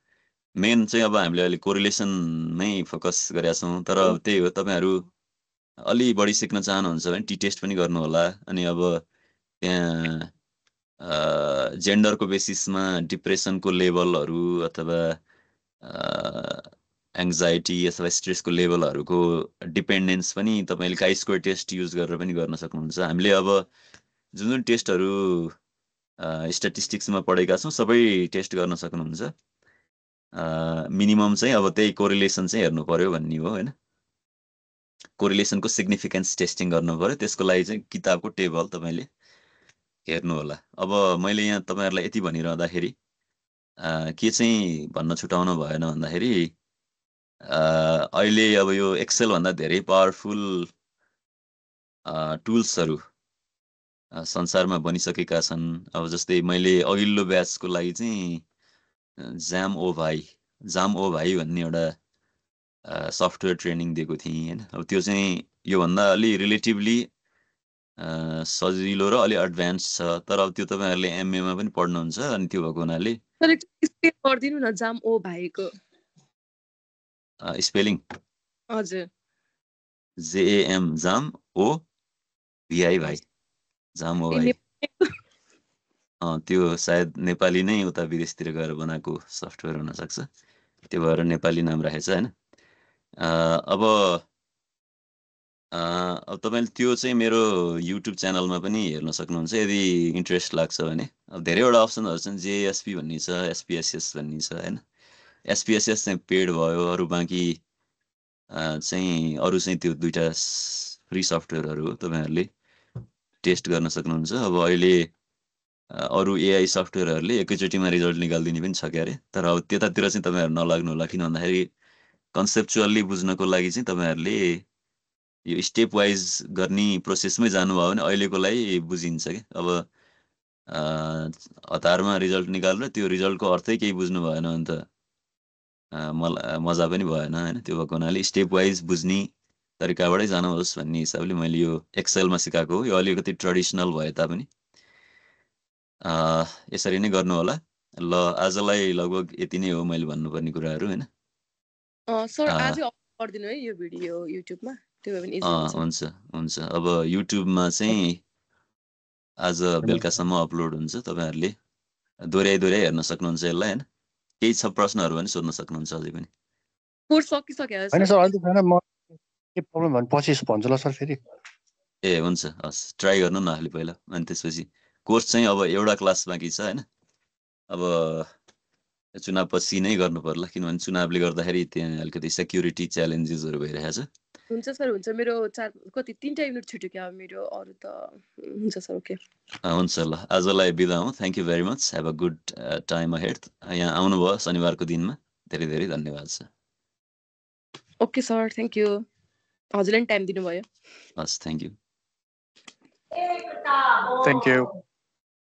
Speaker 1: मेन चाहिँ अब हामीले अहिले कोरिलेसनमै फोकस गरेका छौं, तर त्यही हो तपाईहरु अलि बढी सिक्न चाहनुहुन्छ भने टी टेस्ट पनि गर्नु होला। अनि अब त्यहाँ जेन्डरको बेसिसमा डिप्रेसनको लेभलहरु अथवा एंजाइटी अथवा स्ट्रेसको लेभलहरुको डिपेन्डेन्स पनि तपाईले काई स्क्वायर टेस्ट युज गरेर पनि गर्न सक्नुहुन्छ। हामीले अब जुन टेस्टहरु स्ट्याटिस्टिक्समा पढेका छौं सबै टेस्ट गर्न सक्नुहुन्छ। मिनिमम चाहिँ अब त्यही कोरिलेसन चाहिँ हेर्नु पर्यो भन्ने हो हैन। कोरिलेसनको सिग्निफिकेन्स टेस्टिङ गर्नु पर्यो, त्यसको लागि चाहिँ किताबको टेबल तपाईले हेर्नु होला। अब मैले यहाँ तपाईहरुलाई यति भनिरहँदाखेरि के चाहिँ भन्न छुटाउनु भएन भन्दाखेरि अहिले अब यो एक्सेल भन्दा धेरै पावरफुल टुल्सहरु संसारमा बनिसकेका छन्। अब जस्तै मैले अघिल्लो ब्याचको लागि चाहिँ जाम ओ भाइ भन्ने एउटा सफ्टवेयर ट्रेनिङ दिएको थिएँ हैन। अब त्यो चाहिँ यो भन्दा अलि रिलेटिभली सजिलो र अलि एडभान्स छ, तर अब त्यो तपाईहरुले एमए मा पनि पढ्नुहुन्छ अनि त्यो भएको हुनाले
Speaker 2: तर स्पेल गर्दिनु न जाम ओ भाइको
Speaker 1: स्पेलिङ।
Speaker 2: हजुर।
Speaker 1: JAM जाम ओ VI भाइ, जाम ओ भाइ। त्यो सायद नेपाली नै उता विदेशतिर गएर बनाएको सफ्टवेयर हुन सक्छ, त्यो भएर नेपाली नाम राखेछ हैन। अब तपाईले त्यो चाहिँ मेरो युट्युब च्यानलमा पनि हेर्न सक्नुहुन्छ यदि इन्ट्रेस्ट लाग्छ भने। अब धेरैवटा अप्सनहरु छन्, JSP भन्ने छ, SPSS भन्ने छ हैन। SPSS चाहिँ पेड भयो, अरु बाँकी चाहिँ अरु चाहिँ त्यो दुईटा फ्री सफ्टवेयरहरु हो, तपाईहरुले टेस्ट गर्न सक्नुहुन्छ। अब अहिले अरु AI सफ्टवेयरहरुले एकैचोटीमा रिजल्ट निकाल्दिने पनि छ क्यारे, तर अब त्यतातिर चाहिँ तपाईहरु नलाग्नु होला। किन भन्दाखेरि कन्सेप्चुअली बुझ्नको लागि चाहिँ तपाईहरुले यो स्टेप वाइज गर्ने प्रोसेसमै जानुभयो भने अहिलेको लागि बुझिन्छ के। अब हतारमा रिजल्ट निकालेर त्यो रिजल्टको अर्थै केही बुझ्नु भएन भने त मजा पनि भएन हैन। त्यो भएको हुनाले स्टेप वाइज बुझ्ने तरिकाबाटै जानुहोस् भन्ने हिसाबले मैले यो एक्सेलमा सिकाएको हो। यो अलिकति ट्रेडिसनल भए तापनि यसरी नै गर्नु होला। ल आजलाई लगभग यति नै हो मैले भन्नुपर्ने कुराहरु हैन।
Speaker 2: सर आजै अपलोड गर्दिनु है यो भिडियो युट्युबमा, त्यो भए पनि इजी हुन्छ।
Speaker 1: हुन्छ। अब युट्युबमा चाहिँ आज बेलुकासम्म अपलोड हुन्छ, तपाईहरुले दोहोर्याइ हेर्न सक्नुहुन्छ यसलाई हैन। केही छ प्रश्नहरु भने सोध्न सक्नुहुन्छ अझै पनि।
Speaker 2: कोर्स सकिसक्यो
Speaker 4: हैन सर अहिले छैन, म के प्रब्लम भने पछि भन्छु ल सर फेरि।
Speaker 1: ए हुन्छ, हस् ट्राई गर्नु न अहिले पहिला, अनि त्यसपछि कोर्स चाहिँ अब एउटा क्लास बाँकी छ हैन। अब चुनावपछि नै गर्नु पर्ला, किनभने चुनावले गर्दाखेरि त्यहाँ अलिकति सेक्युरिटी च्यालेन्जेसहरु भइरहेको छ।
Speaker 2: हुन्छ सर, हुन्छ। मेरो 3टा युनिट छुट्यो क्या मेरो, अरु त हुन्छ सर। ओके
Speaker 1: हुन्छ ल आजलाई बिदा हौं। Thank you very much, have a good time ahead. यहाँ आउनुभयो शनिबारको दिनमा, धेरै धेरै धन्यवाद sir.
Speaker 2: Okay sir, thank you. हजुरले टाइम दिनुभयो।
Speaker 1: हस्, थ्यांक यू।
Speaker 5: Thank you.